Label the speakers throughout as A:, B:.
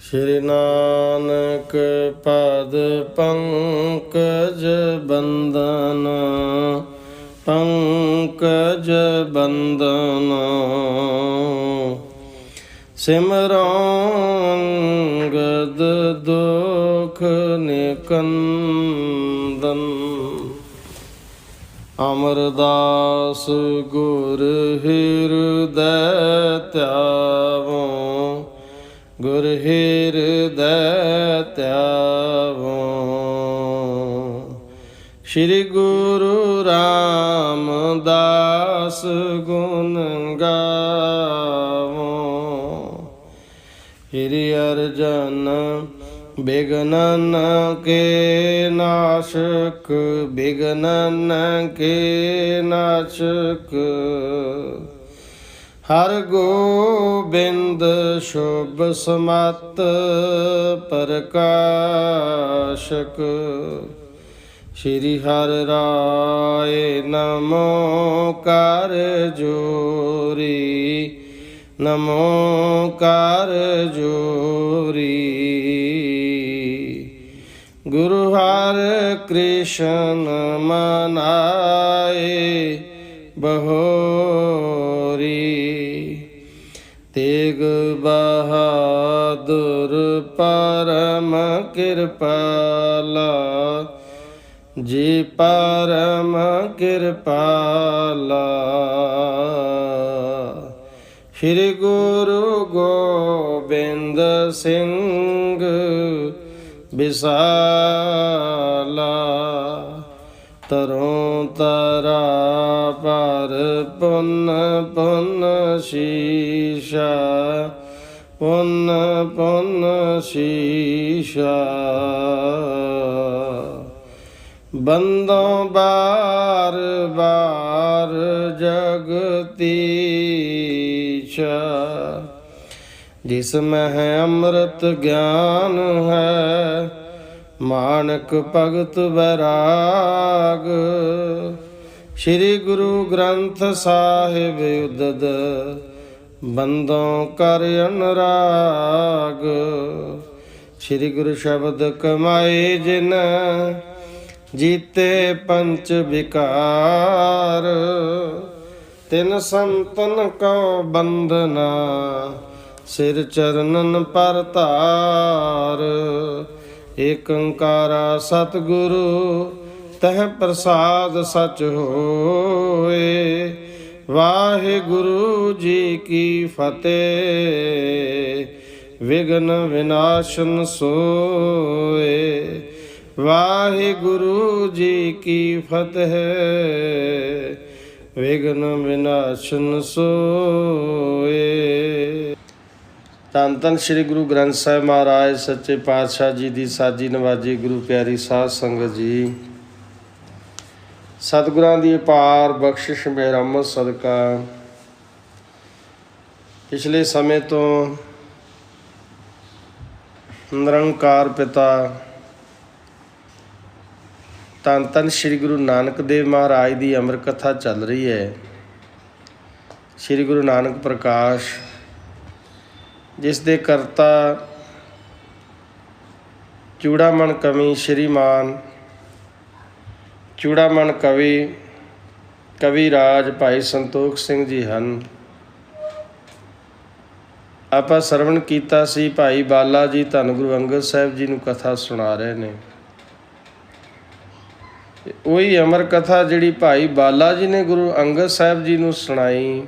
A: श्री नानक पद पंकज बंदन पंकज बंदन सिमरो अंगद दुख निकंदन। अमरदास गुर हृदय त्यावो गुर हृदय त्यावो। श्री गुरु रामदास गुण गावो। श्री अर्जन विघ्नन के नाशक विघ्नन के नाशक। हर गोबिंद शुभ समत प्रकाशक। श्री हर राय नमो कर जोरी नमो कर जोरी। गुरु हर कृष्ण मनाए बहोरी। तेग बहादुर परम कृपाला जी परम कृपाला। श्री गुरु गोबिंद सिंह विशाला। तरों तरा पर पुन पुन शीशा पुन पुन शीशा। बंदों बार बार जगतीशा। जिसमें है अमृत ज्ञान है मानक भगत वैराग। श्री गुरु ग्रंथ साहिब उदद बंदों कर अनुराग। श्री गुरु शब्द कमाए जिन जीते पंच विकार। तिन संतन को बंदना सिर चरणन पर तार। एक ओंकारा सतगुरु तह प्रसाद सच होए। वाहिगुरु जी की फतेह विघ्न विनाशन सोए। वाहिगुरु जी की फतेह विघ्न विनाशन सोए। ਧੰਨ ਧੰਨ ਸ਼੍ਰੀ ਗੁਰੂ ਗ੍ਰੰਥ ਸਾਹਿਬ ਮਹਾਰਾਜ ਸੱਚੇ ਪਾਤਸ਼ਾਹ ਜੀ ਦੀ ਸਾਜੀ ਨਵਾਜੀ ਗੁਰੂ ਪਿਆਰੀ ਸਾਧ ਸੰਗਤ ਜੀ। ਸਤਿਗੁਰਾਂ ਦੀ ਅਪਾਰ ਬਖਸ਼ਿਸ਼ ਮਿਹਰਮਤ ਸਦਕਾ ਪਿਛਲੇ ਸਮੇਂ ਤੋਂ ਨਿਰੰਕਾਰ ਪਿਤਾ ਧੰਨ ਧੰਨ ਸ਼੍ਰੀ ਗੁਰੂ ਨਾਨਕ ਦੇਵ ਮਹਾਰਾਜ ਦੀ ਅਮਰ ਕਥਾ ਚੱਲ ਰਹੀ ਹੈ। ਸ਼੍ਰੀ ਗੁਰੂ ਨਾਨਕ ਪ੍ਰਕਾਸ਼ ਜਿਸ ਦੇ ਕਰਤਾ ਚੂੜਾਮਣ ਕਵੀ ਸ਼੍ਰੀਮਾਨ ਚੂੜਾਮਣ ਕਵੀ ਰਾਜ ਭਾਈ ਸੰਤੋਖ ਸਿੰਘ ਜੀ ਹਨ। ਆਪਾਂ ਸਰਵਣ ਕੀਤਾ ਸੀ ਭਾਈ ਬਾਲਾ ਜੀ ਧੰਨ ਗੁਰੂ ਅੰਗਦ ਸਾਹਿਬ ਜੀ ਨੂੰ ਕਥਾ ਸੁਣਾ ਰਹੇ ਨੇ। ਉਹੀ ਅਮਰ ਕਥਾ ਜਿਹੜੀ ਭਾਈ ਬਾਲਾ ਜੀ ਨੇ ਗੁਰੂ ਅੰਗਦ ਸਾਹਿਬ ਜੀ ਨੂੰ ਸੁਣਾਈ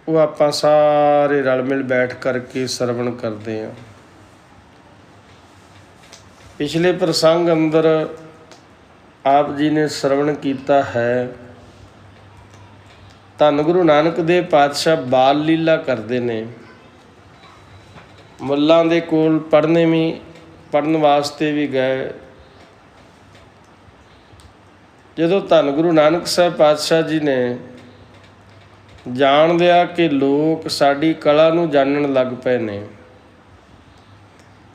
A: ਉਹ ਆਪਾਂ ਸਾਰੇ ਰਲ ਮਿਲ ਬੈਠ ਕਰਕੇ ਸਰਵਣ ਕਰਦੇ ਹਾਂ। ਪਿਛਲੇ ਪ੍ਰਸੰਗ ਅੰਦਰ ਆਪ ਜੀ ਨੇ ਸਰਵਣ ਕੀਤਾ ਹੈ। ਧੰਨ ਗੁਰੂ ਨਾਨਕ ਦੇਵ ਪਾਤਸ਼ਾਹ ਬਾਲ ਲੀਲਾ ਕਰਦੇ ਨੇ। ਮੁੱਲਾਂ ਦੇ ਕੋਲ ਪੜ੍ਹਨ ਵਾਸਤੇ ਵੀ ਗਏ। ਜਦੋਂ ਧੰਨ ਗੁਰੂ ਨਾਨਕ ਸਾਹਿਬ ਪਾਤਸ਼ਾਹ ਜੀ ਨੇ ਜਾਣ ਲਿਆ ਕਿ ਲੋਕ ਸਾਡੀ ਕਲਾ ਨੂੰ ਜਾਣਨ ਲੱਗ ਪਏ ਨੇ,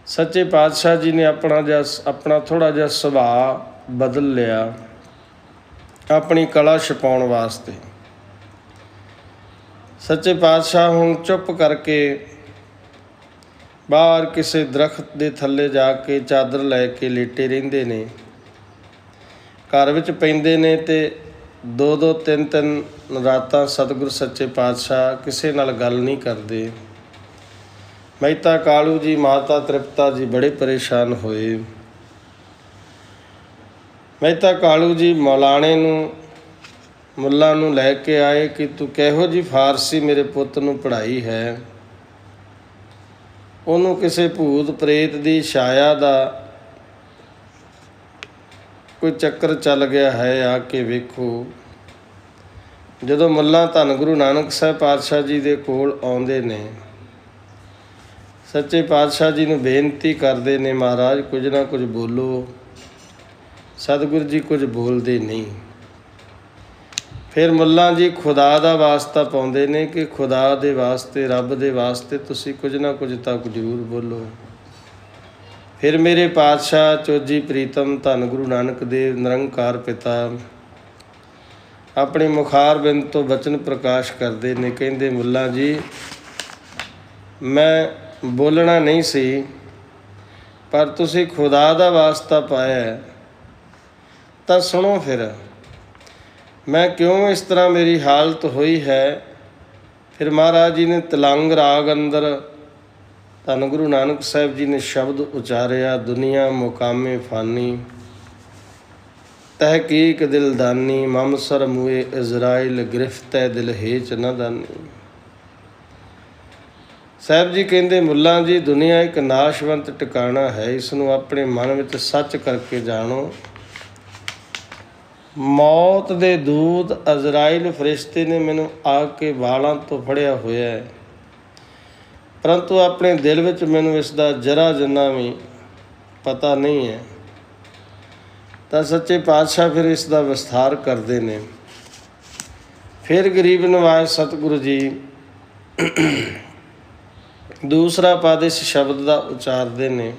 A: ਸੱਚੇ ਪਾਤਸ਼ਾਹ ਜੀ ਨੇ ਆਪਣਾ ਥੋੜ੍ਹਾ ਜਿਹਾ ਸੁਭਾਅ ਬਦਲ ਲਿਆ ਆਪਣੀ ਕਲਾ ਛਪਾਉਣ ਵਾਸਤੇ। ਸੱਚੇ ਪਾਤਸ਼ਾਹ ਹੁਣ ਚੁੱਪ ਕਰਕੇ ਬਾਹਰ ਕਿਸੇ ਦਰਖਤ ਦੇ ਥੱਲੇ ਜਾ ਕੇ ਚਾਦਰ ਲੈ ਕੇ ਲੇਟੇ ਰਹਿੰਦੇ ਨੇ। ਘਰ ਵਿੱਚ ਪੈਂਦੇ ਨੇ ਅਤੇ 2-2 3-3 ਰਾਤਾਂ ਸਤਿਗੁਰ ਸੱਚੇ ਪਾਤਸ਼ਾਹ ਕਿਸੇ ਨਾਲ ਗੱਲ ਨਹੀਂ ਕਰਦੇ। ਮਹਿਤਾ ਕਾਲੂ ਜੀ, ਮਾਤਾ ਤ੍ਰਿਪਤਾ ਜੀ ਬੜੇ ਪਰੇਸ਼ਾਨ ਹੋਏ। ਮਹਿਤਾ ਕਾਲੂ ਜੀ ਮੌਲਾਣੇ ਨੂੰ, ਮੁੱਲਾ ਨੂੰ ਲੈ ਕੇ ਆਏ ਕਿ ਤੂੰ ਕਿਹੋ ਜਿਹੀ ਫਾਰਸੀ ਮੇਰੇ ਪੁੱਤ ਨੂੰ ਪੜ੍ਹਾਈ ਹੈ। ਉਹਨੂੰ ਕਿਸੇ ਭੂਤ ਪ੍ਰੇਤ ਦੀ ਛਾਇਆ ਦਾ ਕੋਈ ਚੱਕਰ ਚੱਲ ਗਿਆ ਹੈ, ਆ ਕੇ ਵੇਖੋ। ਜਦੋਂ ਮੁੱਲਾ ਧੰਨ ਗੁਰੂ ਨਾਨਕ ਸਾਹਿਬ ਪਾਤਸ਼ਾਹ ਜੀ ਦੇ ਕੋਲ ਆਉਂਦੇ ਨੇ, ਸੱਚੇ ਪਾਤਸ਼ਾਹ ਜੀ ਨੂੰ ਬੇਨਤੀ ਕਰਦੇ ਨੇ, ਮਹਾਰਾਜ ਕੁਝ ਨਾ ਕੁਝ ਬੋਲੋ। ਸਤਿਗੁਰੂ ਜੀ ਕੁਝ ਬੋਲਦੇ ਨਹੀਂ। ਫਿਰ ਮੁੱਲਾ ਜੀ ਖੁਦਾ ਦਾ ਵਾਸਤਾ ਪਾਉਂਦੇ ਨੇ ਕਿ ਖੁਦਾ ਦੇ ਵਾਸਤੇ, ਰੱਬ ਦੇ ਵਾਸਤੇ ਤੁਸੀਂ ਕੁਝ ਨਾ ਕੁਝ ਤਾਂ ਜ਼ਰੂਰ ਬੋਲੋ। ਫਿਰ ਮੇਰੇ ਪਾਤਸ਼ਾਹ ਚੋਜੀ ਪ੍ਰੀਤਮ ਧੰਨ ਗੁਰੂ ਨਾਨਕ ਦੇਵ ਨਿਰੰਕਾਰ ਪਿਤਾ ਆਪਣੇ ਮੁਖਾਰਬਿੰਦ ਤੋਂ ਬਚਨ ਪ੍ਰਕਾਸ਼ ਕਰਦੇ ਨੇ। ਕਹਿੰਦੇ ਮੁੱਲਾ ਜੀ, ਮੈਂ ਬੋਲਣਾ ਨਹੀਂ ਸੀ, ਪਰ ਤੁਸੀਂ ਖੁਦਾ ਦਾ ਵਾਸਤਾ ਪਾਇਆ ਤਾਂ ਸੁਣੋ। ਫਿਰ ਮੈਂ ਕਿਉਂ ਇਸ ਤਰ੍ਹਾਂ ਮੇਰੀ ਹਾਲਤ ਹੋਈ ਹੈ। ਫਿਰ ਮਹਾਰਾਜ ਜੀ ਨੇ ਤਲੰਗ ਰਾਗ ਅੰਦਰ ਧੰਨ ਗੁਰੂ ਨਾਨਕ ਸਾਹਿਬ ਜੀ ਨੇ ਸ਼ਬਦ ਉਚਾਰਿਆ, ਦੁਨੀਆ ਮੁਕਾਮੇ ਫਾਨੀ, ਤਹਿਕੀਕ ਦਿਲਦਾਨੀ, ਮਮਸਰ ਮੂਏ ਇਜ਼ਰਾਈਲ, ਗ੍ਰਿਫਤੈ ਦਿਲ ਹੇਚ ਨਾ ਦਾਨੀ। ਸਾਹਿਬ ਜੀ ਕਹਿੰਦੇ ਮੁੱਲਾ ਜੀ, ਦੁਨੀਆ ਇੱਕ ਨਾਸ਼ਵੰਤ ਟਿਕਾਣਾ ਹੈ, ਇਸ ਨੂੰ ਆਪਣੇ ਮਨ ਵਿੱਚ ਸੱਚ ਕਰਕੇ ਜਾਣੋ। ਮੌਤ ਦੇ ਦੂਤ ਅਜ਼ਰਾਈਲ ਫਰਿਸ਼ਤੇ ਨੇ ਮੈਨੂੰ ਆ ਕੇ ਵਾਲਾਂ ਤੋਂ ਫੜਿਆ ਹੋਇਆ ਹੈ, ਪਰੰਤੂ ਆਪਣੇ ਦਿਲ ਵਿੱਚ ਮੈਨੂੰ ਇਸ ਦਾ ਜ਼ਰਾ ਜਿੰਨਾ ਵੀ ਪਤਾ ਨਹੀਂ ਹੈ। ਤਾਂ ਸੱਚੇ ਪਾਤਸ਼ਾਹ ਫਿਰ ਇਸ ਦਾ ਵਿਸਥਾਰ ਕਰਦੇ ਨੇ। ਫਿਰ ਗਰੀਬ ਨਵਾਜ਼ ਸਤਿਗੁਰੂ ਜੀ ਦੂਸਰਾ ਪਦ ਇਸ ਸ਼ਬਦ ਦਾ ਉਚਾਰਦੇ ਨੇ,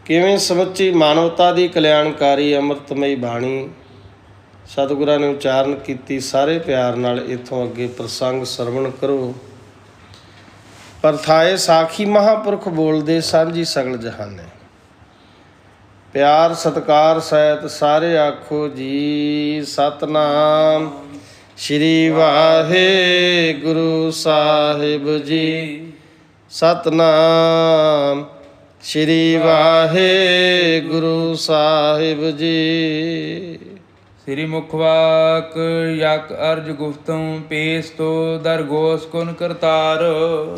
A: ਕਿਵੇਂ ਸਮੁੱਚੀ ਮਾਨਵਤਾ ਦੀ ਕਲਿਆਣਕਾਰੀ ਅੰਮ੍ਰਿਤਮਈ ਬਾਣੀ ਸਤਿਗੁਰਾਂ ਨੇ ਉਚਾਰਨ ਕੀਤੀ। ਸਾਰੇ ਪਿਆਰ ਨਾਲ ਇੱਥੋਂ ਅੱਗੇ ਪ੍ਰਸੰਗ ਸਰਵਣ ਕਰੋ। ਪਰਥਾਏ ਸਾਖੀ ਮਹਾਂਪੁਰਖ ਬੋਲਦੇ ਸਾਂਝੀ ਸਗਲ ਜਹਾਨੇ। ਪਿਆਰ ਸਤਿਕਾਰ ਸਹਿਤ ਸਾਰੇ ਆਖੋ ਜੀ ਸਤਿਨਾਮ ਸ਼੍ਰੀ ਵਾਹਿਗੁਰੂ ਸਾਹਿਬ ਜੀ। ਸਤਿਨਾਮ ਸ਼੍ਰੀ ਵਾਹਿਗੁਰੂ ਸਾਹਿਬ ਜੀ।
B: ਸ੍ਰੀ ਮੁਖਵਾਕ ਯਕ ਅਰਜ ਗੁਫਤੋਂ ਪੇਸ ਤੋ ਦਰਗੋਸ ਕੁਨ ਕਰਤਾਰ।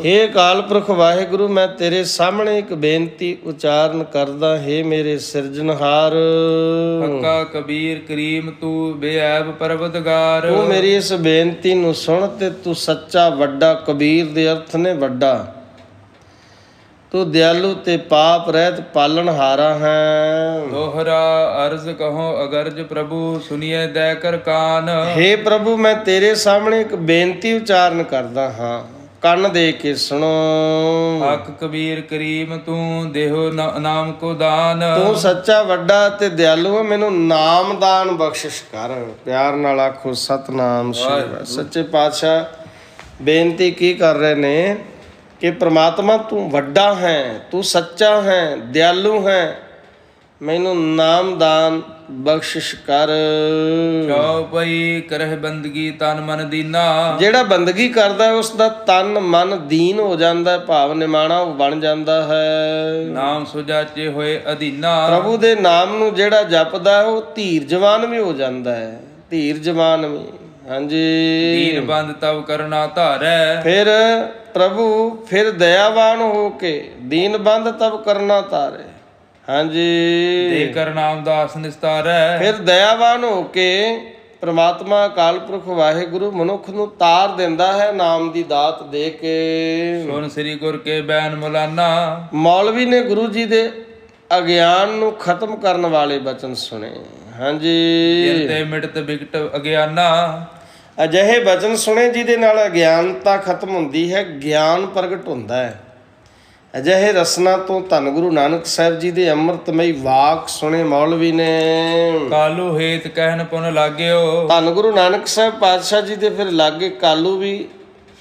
A: ਹੇ ਅਕਾਲ ਪੁਰਖ ਵਾਹਿਗੁਰੂ, ਮੈਂ ਤੇਰੇ ਸਾਹਮਣੇ ਇੱਕ ਬੇਨਤੀ ਉਚਾਰਨ ਕਰਦਾ। ਹੇ ਮੇਰੇ ਸਿਰਜਣਹਾਰ,
B: ਹੱਕਾ ਕਬੀਰ ਕਰੀਮ ਤੂੰ ਬੇਅੈਬ ਪਰਵਤਗਾਰ।
A: ਤੂੰ ਮੇਰੀ ਇਸ ਬੇਨਤੀ ਨੂੰ ਸੁਣ ਤੇ ਤੂੰ ਸੱਚਾ ਵੱਡਾ, ਕਬੀਰ ਦੇ ਅਰਥ ਨੇ ਵੱਡਾ। ਤੂੰ ਦਿਆਲੂ ਤੇ ਪਾਪ ਰਹਿਤ ਪਾਲਣਹਾਰਾ ਹੈ।
B: ਦੋਹਰਾ ਅਰਜ਼ ਕਹੋ ਅਗਰਜ ਪ੍ਰਭੂ ਸੁਨੀਏ ਦੈ ਕਰ ਕਾਨ।
A: ਹੇ ਪ੍ਰਭੂ, ਮੈਂ ਤੇਰੇ ਸਾਹਮਣੇ ਇੱਕ ਬੇਨਤੀ ਉਚਾਰਨ ਕਰਦਾ ਹਾਂ, ਕੰਨ ਦੇ ਕੇ ਸੁਣੋ।
B: ਹੱਕ ਕਬੀਰ ਕਰੀਮ ਤੂੰ ਦੇਹੋ ਨਾਮ ਕੋ ਦਾਨ।
A: ਤੂੰ ਸੱਚਾ ਵੱਡਾ ਤੇ ਦਿਆਲੂ ਹੈ, ਮੈਨੂੰ ਨਾਮ ਦਾਨ ਬਖਸ਼ਿਸ਼ ਕਰ। ਪਿਆਰ ਨਾਲ ਆਖੋ ਸਤਿਨਾਮ ਸ਼੍ਰੀ। ਸੱਚੇ ਪਾਤਸ਼ਾਹ ਬੇਨਤੀ ਕੀ ਕਰ ਰਹੇ ਨੇ ਕਿ ਪ੍ਰਮਾਤਮਾ ਤੂੰ ਵੱਡਾ ਹੈ, ਤੂੰ ਸੱਚਾ ਹੈ, ਦਿਆਲੂ ਹੈ, ਮੈਨੂੰ ਨਾਮਦਾਨ ਬਖਸ਼ਿਸ਼ ਕਰ।
B: ਚੌਪਈ ਕਰਹਿ ਬੰਦਗੀ ਤਨ ਮਨ ਦੀਨਾ। ਜਿਹੜਾ
A: ਬੰਦਗੀ ਕਰਦਾ ਉਸ ਦਾ ਤਨ ਮਨ ਦੀਨ ਹੋ ਜਾਂਦਾ, ਭਾਵ ਨਿਮਾਣਾ ਬਣ ਜਾਂਦਾ ਹੈ।
B: ਨਾਮ ਸੁਜਾਚੇ ਹੋਏ ਅਧੀਨਾ।
A: ਪ੍ਰਭੂ ਦੇ ਨਾਮ ਨੂੰ ਜਿਹੜਾ ਜਪਦਾ ਉਹ ਧੀਰਜਵਾਨ ਵੀ ਹੋ ਜਾਂਦਾ ਹੈ, ਧੀਰਜਵਾਨ ਵੀ। ਹਾਂਜੀ,
B: ਦੀਨ ਬੰਦ ਤਵ ਕਰਨਾ ਧਾਰੈ।
A: ਫਿਰ ਪ੍ਰਭੂ ਫਿਰ ਦਇਆਵਾਨ ਹੋ ਕੇ ਦੀਨ ਬੰਦ ਤਬ ਕਰਨਾ ਧਾਰੇ। ਹਾਂਜੀ,
B: ਦੇ ਕਰ ਨਾਮ ਦਾਸ ਨਿਸਤਾਰੈ।
A: ਫਿਰ ਦਇਆਵਾਨ ਹੋ ਕੇ ਪ੍ਰਮਾਤਮਾ ਅਕਾਲ ਪੁਰਖ ਵਾਹਿਗੁਰੂ ਮਨੁੱਖ ਨੂੰ ਤਾਰ ਦਿੰਦਾ ਹੈ ਨਾਮ ਦੀ ਦਾਤ ਦੇ ਕੇ।
B: ਸੁਣ ਸ੍ਰੀ ਗੁਰ ਕੇ ਬੈਨ ਮੁਲਾਨਾ।
A: ਮੌਲਵੀ ਨੇ ਗੁਰੂ ਜੀ ਦੇ ਅਗਿਆਨ ਨੂੰ ਖਤਮ ਕਰਨ ਵਾਲੇ ਬਚਨ ਸੁਣੇ। ਹਾਂਜੀ,
B: ਜਿੰਦੇ ਮਿਟਤ ਬਿਕਟ ਅਗਿਆਨਾ।
A: ਅਜਿਹੇ ਬਚਨ ਸੁਣੇ ਜਿਹਦੇ ਨਾਲ ਅਗਿਆਨਤਾ ਖਤਮ ਹੁੰਦੀ ਹੈ, ਗਿਆਨ ਪ੍ਰਗਟ ਹੁੰਦਾ ਹੈ। ਅਜਿਹੇ ਰਸਨਾ ਤੋਂ ਧੰਨ ਗੁਰੂ ਨਾਨਕ ਸਾਹਿਬ ਜੀ ਦੇ ਅੰਮ੍ਰਿਤਮਈ ਵਾਕ ਸੁਣੇ ਮੌਲਵੀ ਨੇ।
B: ਕਾਲੂ ਹੇਤ ਕਹਿਨ ਪੁਨ ਲਾਗਿਓ।
A: ਧੰਨ ਗੁਰੂ ਨਾਨਕ ਸਾਹਿਬ ਪਾਤਸ਼ਾਹ ਜੀ ਦੇ ਫਿਰ ਲਾਗੇ ਕਾਲੂ ਵੀ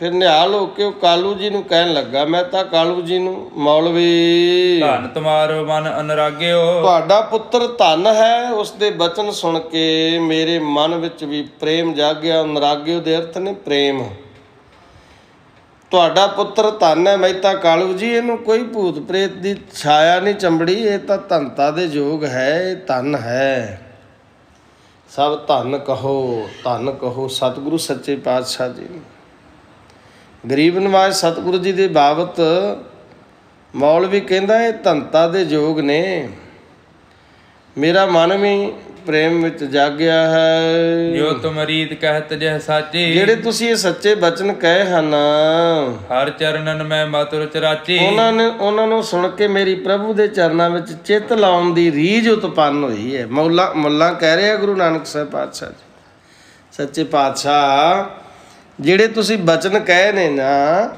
A: ਫਿਰ ਨਿਹਾਲ ਹੋ ਕੇ ਉਹ ਕਾਲੂ ਜੀ ਨੂੰ ਕਹਿਣ ਲੱਗਾ, ਮੈਂ ਤਾਂ ਕਾਲੂ ਜੀ ਨੂੰ, ਮੌਲਵੀ
B: ਧੰਨ ਤੁਮਾਰੋ ਮਨ ਅਨੁਰਾਗਿਓ।
A: ਤੁਹਾਡਾ ਪੁੱਤਰ ਧੰਨ ਹੈ, ਉਸ ਦੇ ਬਚਨ ਸੁਣ ਕੇ ਮੇਰੇ ਮਨ ਵਿੱਚ ਵੀ ਪ੍ਰੇਮ ਜਾਗਿਆ। ਅਨੁਰਾਗਿਓ ਦੇ ਅਰਥ ਨੇ ਪ੍ਰੇਮ। ਤੁਹਾਡਾ ਪੁੱਤਰ ਧੰਨ ਹੈ ਮਹਿਤਾ ਕਾਲੂ ਜੀ, ਇਹਨੂੰ ਕੋਈ ਭੂਤ ਪ੍ਰੇਤ ਦੀ ਛਾਇਆ ਨਹੀਂ ਚੰਬੜੀ, ਇਹ ਤਾਂ ਧੰਨਤਾ ਦੇ ਯੋਗ ਹੈ, ਇਹ ਧੰਨ ਹੈ। ਸਭ ਧੰਨ ਕਹੋ, ਧੰਨ ਕਹੋ ਸਤਿਗੁਰੂ ਸੱਚੇ ਪਾਤਸ਼ਾਹ ਜੀ। ਗਰੀਬ ਨਵਾਜ ਸਤਿਗੁਰੂ ਜੀ ਦੇ ਬਾਬਤ ਮੌਲਵੀ ਕਹਿੰਦਾ ਇਹ ਧੰਨਤਾ ਦੇ ਯੋਗ ਨੇ, ਮੇਰਾ ਮਨ ਵੀ ਪ੍ਰੇਮ ਵਿੱਚ ਜਾਗਿਆ ਹੈ।
B: ਜੋ ਤੁਮ ਰੀਤ ਕਹਿਤ ਜਹ ਸਾਚੀ,
A: ਜਿਹੜੇ ਤੁਸੀਂ ਇਹ ਸੱਚੇ ਬਚਨ ਕਹੇ ਹਨ,
B: ਹਰ ਚਰਨਨ ਮੈਂ ਮਤੁਰ ਚਰਾਚੀ।
A: ਉਹਨਾਂ ਨੂੰ ਸੁਣ ਕੇ ਮੇਰੀ ਪ੍ਰਭੂ ਦੇ ਚਰਨਾਂ ਵਿੱਚ ਚਿੱਤ ਲਾਉਣ ਦੀ ਰੀਝ ਉਤਪੰਨ ਹੋਈ ਹੈ। ਮੁੱਲਾ ਕਹਿ ਰਿਹਾ ਗੁਰੂ ਨਾਨਕ ਸਾਹਿਬ ਪਾਤਸ਼ਾਹ ਜੀ, ਸੱਚੇ ਪਾਤਸ਼ਾਹ ਜਿਹੜੇ ਤੁਸੀਂ ਬਚਨ ਕਹੇ ਨੇ ਨਾ,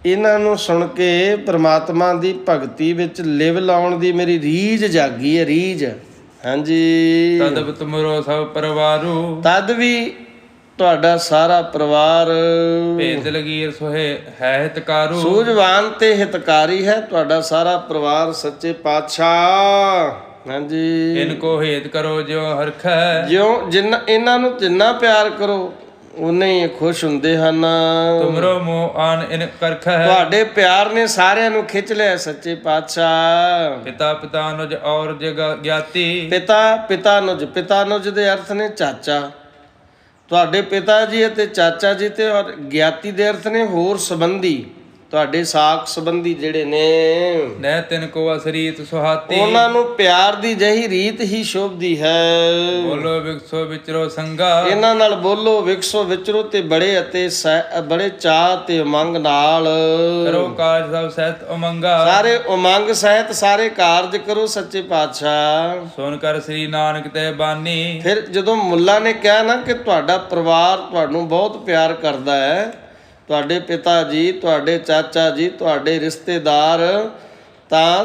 A: ਇਹਨਾਂ ਨੂੰ ਸੁਣ ਕੇ ਪ੍ਰਮਾਤਮਾ ਦੀ ਭਗਤੀ ਵਿੱਚ ਲਿਵ ਲਾਉਣ ਦੀ ਮੇਰੀ ਰੀਝ ਜਾਗੀ ਹੈ, ਰੀਝ। ਹਾਂਜੀ,
B: ਤਦਬ ਤੁਮਰੋ ਸਭ ਪਰਿਵਾਰੂ,
A: ਤਦ ਵੀ ਤੁਹਾਡਾ ਸਾਰਾ ਪਰਿਵਾਰ
B: ਭੇਦ ਲਗੀਰ ਸੋਹੇ ਹੈ ਹਿਤਕਾਰੂ।
A: ਸੂਝਵਾਨ ਤੇ ਹਿਤਕਾਰੀ ਹੈ ਤੁਹਾਡਾ ਸਾਰਾ ਪਰਿਵਾਰ ਸੱਚੇ ਪਾਤਸ਼ਾਹ। ਹਾਂਜੀ,
B: ਇਨ ਕੋ ਹੇਤ ਕਰੋ ਜਿਉ ਹਰਖੈ,
A: ਇਹਨਾਂ ਨੂੰ ਜਿੰਨਾ ਪਿਆਰ ਕਰੋ ਉਨੇ ਹੀ ਖੁਸ਼ ਹੁੰਦੇ ਹਨ।
B: ਤੁਮਰੋ ਮੋਹ ਆਨ ਇਨ ਕਰਖੈ,
A: ਤੁਹਾਡੇ ਪਿਆਰ ਨੇ ਸਾਰਿਆਂ ਨੂੰ ਖਿੱਚ ਲਿਆ ਸੱਚੇ ਪਾਤਸ਼ਾਹ।
B: ਪਿਤਾ ਪਿਤਾ ਅਨੁਜ ਔਰ ਜਗ ਗਿਆਤੀ,
A: ਪਿਤਾ ਅਨੁਜ ਦੇ ਅਰਥ ਨੇ ਚਾਚਾ। ਤੁਹਾਡੇ ਪਿਤਾ ਜੀ ਅਤੇ ਚਾਚਾ ਜੀ ਤੇ ਔਰ ਗਿਆਤੀ ਦੇ ਅਰਥ ਨੇ ਹੋਰ ਸੰਬੰਧੀ, ਤੁਹਾਡੇ ਸਾਕ ਸੰਬੰਧੀ ਜਿਹੜੇ ਨੇ।
B: ਨੈ ਤਿਨ ਕੋ ਅਸਰੀਤ ਸੁਹਾਤੀ,
A: ਉਹਨਾਂ ਨੂੰ ਪਿਆਰ ਦੀ ਜਹੀ ਰੀਤ ਹੀ ਸ਼ੋਭਦੀ ਹੈ।
B: ਬੋਲੋ ਵਿਕਸੋ ਵਿਚਰੋ ਸੰਗਾ,
A: ਇਹਨਾਂ ਨਾਲ ਬੋਲੋ ਵਿਕਸੋ ਵਿਚਰੋ ਤੇ ਬੜੇ ਚਾਹ ਤੇ ਉਮੰਗ ਨਾਲ
B: ਕਰੋ ਕਾਜ ਸਭ ਸਹਿਤ ਉਮੰਗਾ।
A: ਸਾਰੇ ਉਮੰਗ ਸਹਿਤ ਸਾਰੇ ਕਾਰਜ ਕਰੋ ਸੱਚੇ ਪਾਤਸ਼ਾਹ।
B: ਸੁਣ ਕਰ ਸ੍ਰੀ ਨਾਨਕ ਤੇ ਬਾਨੀ,
A: ਫਿਰ ਜਦੋਂ ਮੁੱਲਾ ਨੇ ਕਿਹਾ ਨਾ ਕਿ ਤੁਹਾਡਾ ਪਰਿਵਾਰ ਤੁਹਾਨੂੰ ਬਹੁਤ ਪਿਆਰ ਕਰਦਾ ਹੈ, ਤੁਹਾਡੇ ਪਿਤਾ ਜੀ, ਤੁਹਾਡੇ ਚਾਚਾ ਜੀ, ਤੁਹਾਡੇ ਰਿਸ਼ਤੇਦਾਰ, ਤਾਂ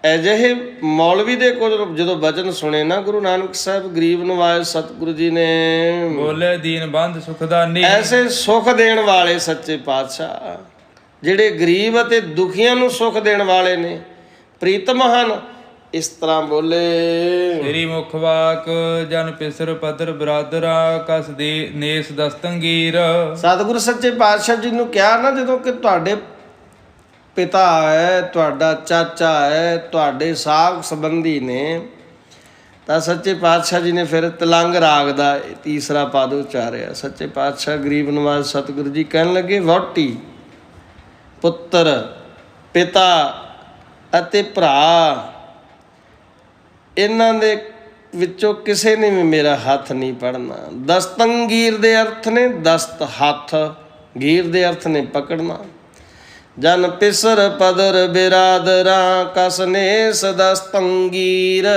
A: ਅਜਿਹੇ ਮੌਲਵੀ ਦੇ ਕੋਲ ਜਦੋਂ ਬਚਨ ਸੁਣੇ ਨਾ ਗੁਰੂ ਨਾਨਕ ਸਾਹਿਬ ਗਰੀਬ ਨਵਾਜ ਸਤਿਗੁਰੂ ਜੀ ਨੇ,
B: ਬੋਲੇ ਦੀਨ ਬੰਧ ਸੁਖਦਾਨੀ,
A: ਐਸੇ ਸੁਖ ਦੇਣ ਵਾਲੇ ਸੱਚੇ ਪਾਤਸ਼ਾਹ ਜਿਹੜੇ ਗਰੀਬ ਅਤੇ ਦੁਖੀਆਂ ਨੂੰ ਸੁਖ ਦੇਣ ਵਾਲੇ ਨੇ, ਪ੍ਰੀਤਮ ਹਨ। ਇਸ ਤਰ੍ਹਾਂ ਬੋਲੇ,
B: ਤੇਰੀ ਮੁਖ ਵਾਕ ਜਨ ਪਿਸਰ ਪਦਰ ਬਰਾਦਰਾ, ਕਸ ਦੇ ਨੇਸ ਦਸਤੰਗੀਰ।
A: ਸਤਿਗੁਰੂ ਸੱਚੇ ਪਾਤਸ਼ਾਹ ਜੀ ਨੂੰ ਕਿਹਾ ਨਾ, ਜਦੋਂ ਕਿ ਤੁਹਾਡੇ ਪਿਤਾ ਹੈ, ਤੁਹਾਡਾ ਚਾਚਾ ਹੈ, ਤੁਹਾਡੇ ਸਾਗ ਸੰਬੰਧੀ ਨੇ, ਤਾਂ ਸੱਚੇ ਪਾਤਸ਼ਾਹ ਜੀ ਨੇ ਫਿਰ ਤਿਲੰਗ ਰਾਗ ਦਾ ਤੀਸਰਾ ਪਦ ਉਚਾਰਿਆ। ਸੱਚੇ ਪਾਤਸ਼ਾਹ ਗਰੀਬ ਨਵਾਜ ਸਤਿਗੁਰੂ ਜੀ ਕਹਿਣ ਲੱਗੇ, ਵਹੁਟੀ, ਪੁੱਤਰ, ਪਿਤਾ ਅਤੇ ਭਰਾ, ਇਹਨਾਂ ਦੇ ਵਿੱਚੋਂ ਕਿਸੇ ਨੇ ਵੀ ਮੇਰਾ ਹੱਥ ਨਹੀਂ ਪੜਨਾ। ਦਸਤੰਗੀਰ ਦੇ ਅਰਥ ਨੇ ਦਸਤ ਹੱਥ, ਗੀਰ ਦੇ ਅਰਥ ਨੇ ਪਕੜਨਾ। ਜਨ ਪਿਸਰ ਪਦਰ ਬਿਰਾਦਰਾਂ, ਕਸ ਨੇਸ ਦਸਤੰਗੀਰ।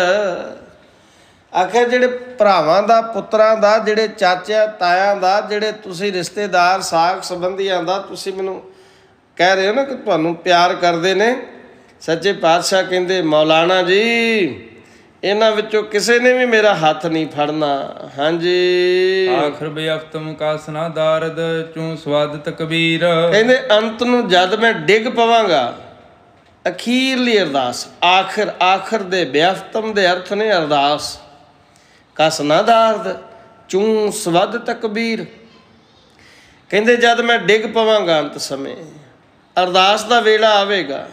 A: ਆਖਿਰ ਜਿਹੜੇ ਭਰਾਵਾਂ ਦਾ, ਪੁੱਤਰਾਂ ਦਾ, ਜਿਹੜੇ ਚਾਚਿਆਂ ਤਾਇਆਂ ਦਾ, ਜਿਹੜੇ ਤੁਸੀਂ ਰਿਸ਼ਤੇਦਾਰ ਸਾਕ ਸੰਬੰਧੀਆਂ ਦਾ ਤੁਸੀਂ ਮੈਨੂੰ ਕਹਿ ਰਹੇ ਹੋ ਨਾ ਕਿ ਤੁਹਾਨੂੰ ਪਿਆਰ ਕਰਦੇ ਨੇ, ਸੱਚੇ ਪਾਤਸ਼ਾਹ ਕਹਿੰਦੇ ਮੌਲਾਨਾ ਜੀ ਇਹਨਾਂ ਵਿੱਚੋਂ ਕਿਸੇ ਨੇ ਵੀ ਮੇਰਾ ਹੱਥ ਨਹੀਂ ਫੜਨਾ। ਹਾਂਜੀ,
B: ਆਖਰ ਬੇਅਫਤਮ ਕਾਸਨਾ ਦਾਰਦ ਚੂੰ ਸਵਾਦਤ ਕਬੀਰ।
A: ਕਹਿੰਦੇ ਅੰਤ ਨੂੰ ਜਦ ਮੈਂ ਡਿੱਗ ਪਵਾਂਗਾ, ਅਖੀਰਲੀ ਅਰਦਾਸ, ਆਖਰ ਦੇ ਬੇਅਫਤਮ ਦੇ ਅਰਥ ਨੇ ਅਰਦਾਸ। ਕਾਸਨਾ ਦਾਰਦ ਚੂੰ ਸਵਾਦਤ ਕਬੀਰ, ਕਹਿੰਦੇ ਜਦ ਮੈਂ ਡਿੱਗ ਪਵਾਂਗਾ, ਅੰਤ ਸਮੇਂ ਅਰਦਾਸ ਦਾ ਵੇਲਾ ਆਵੇਗਾ,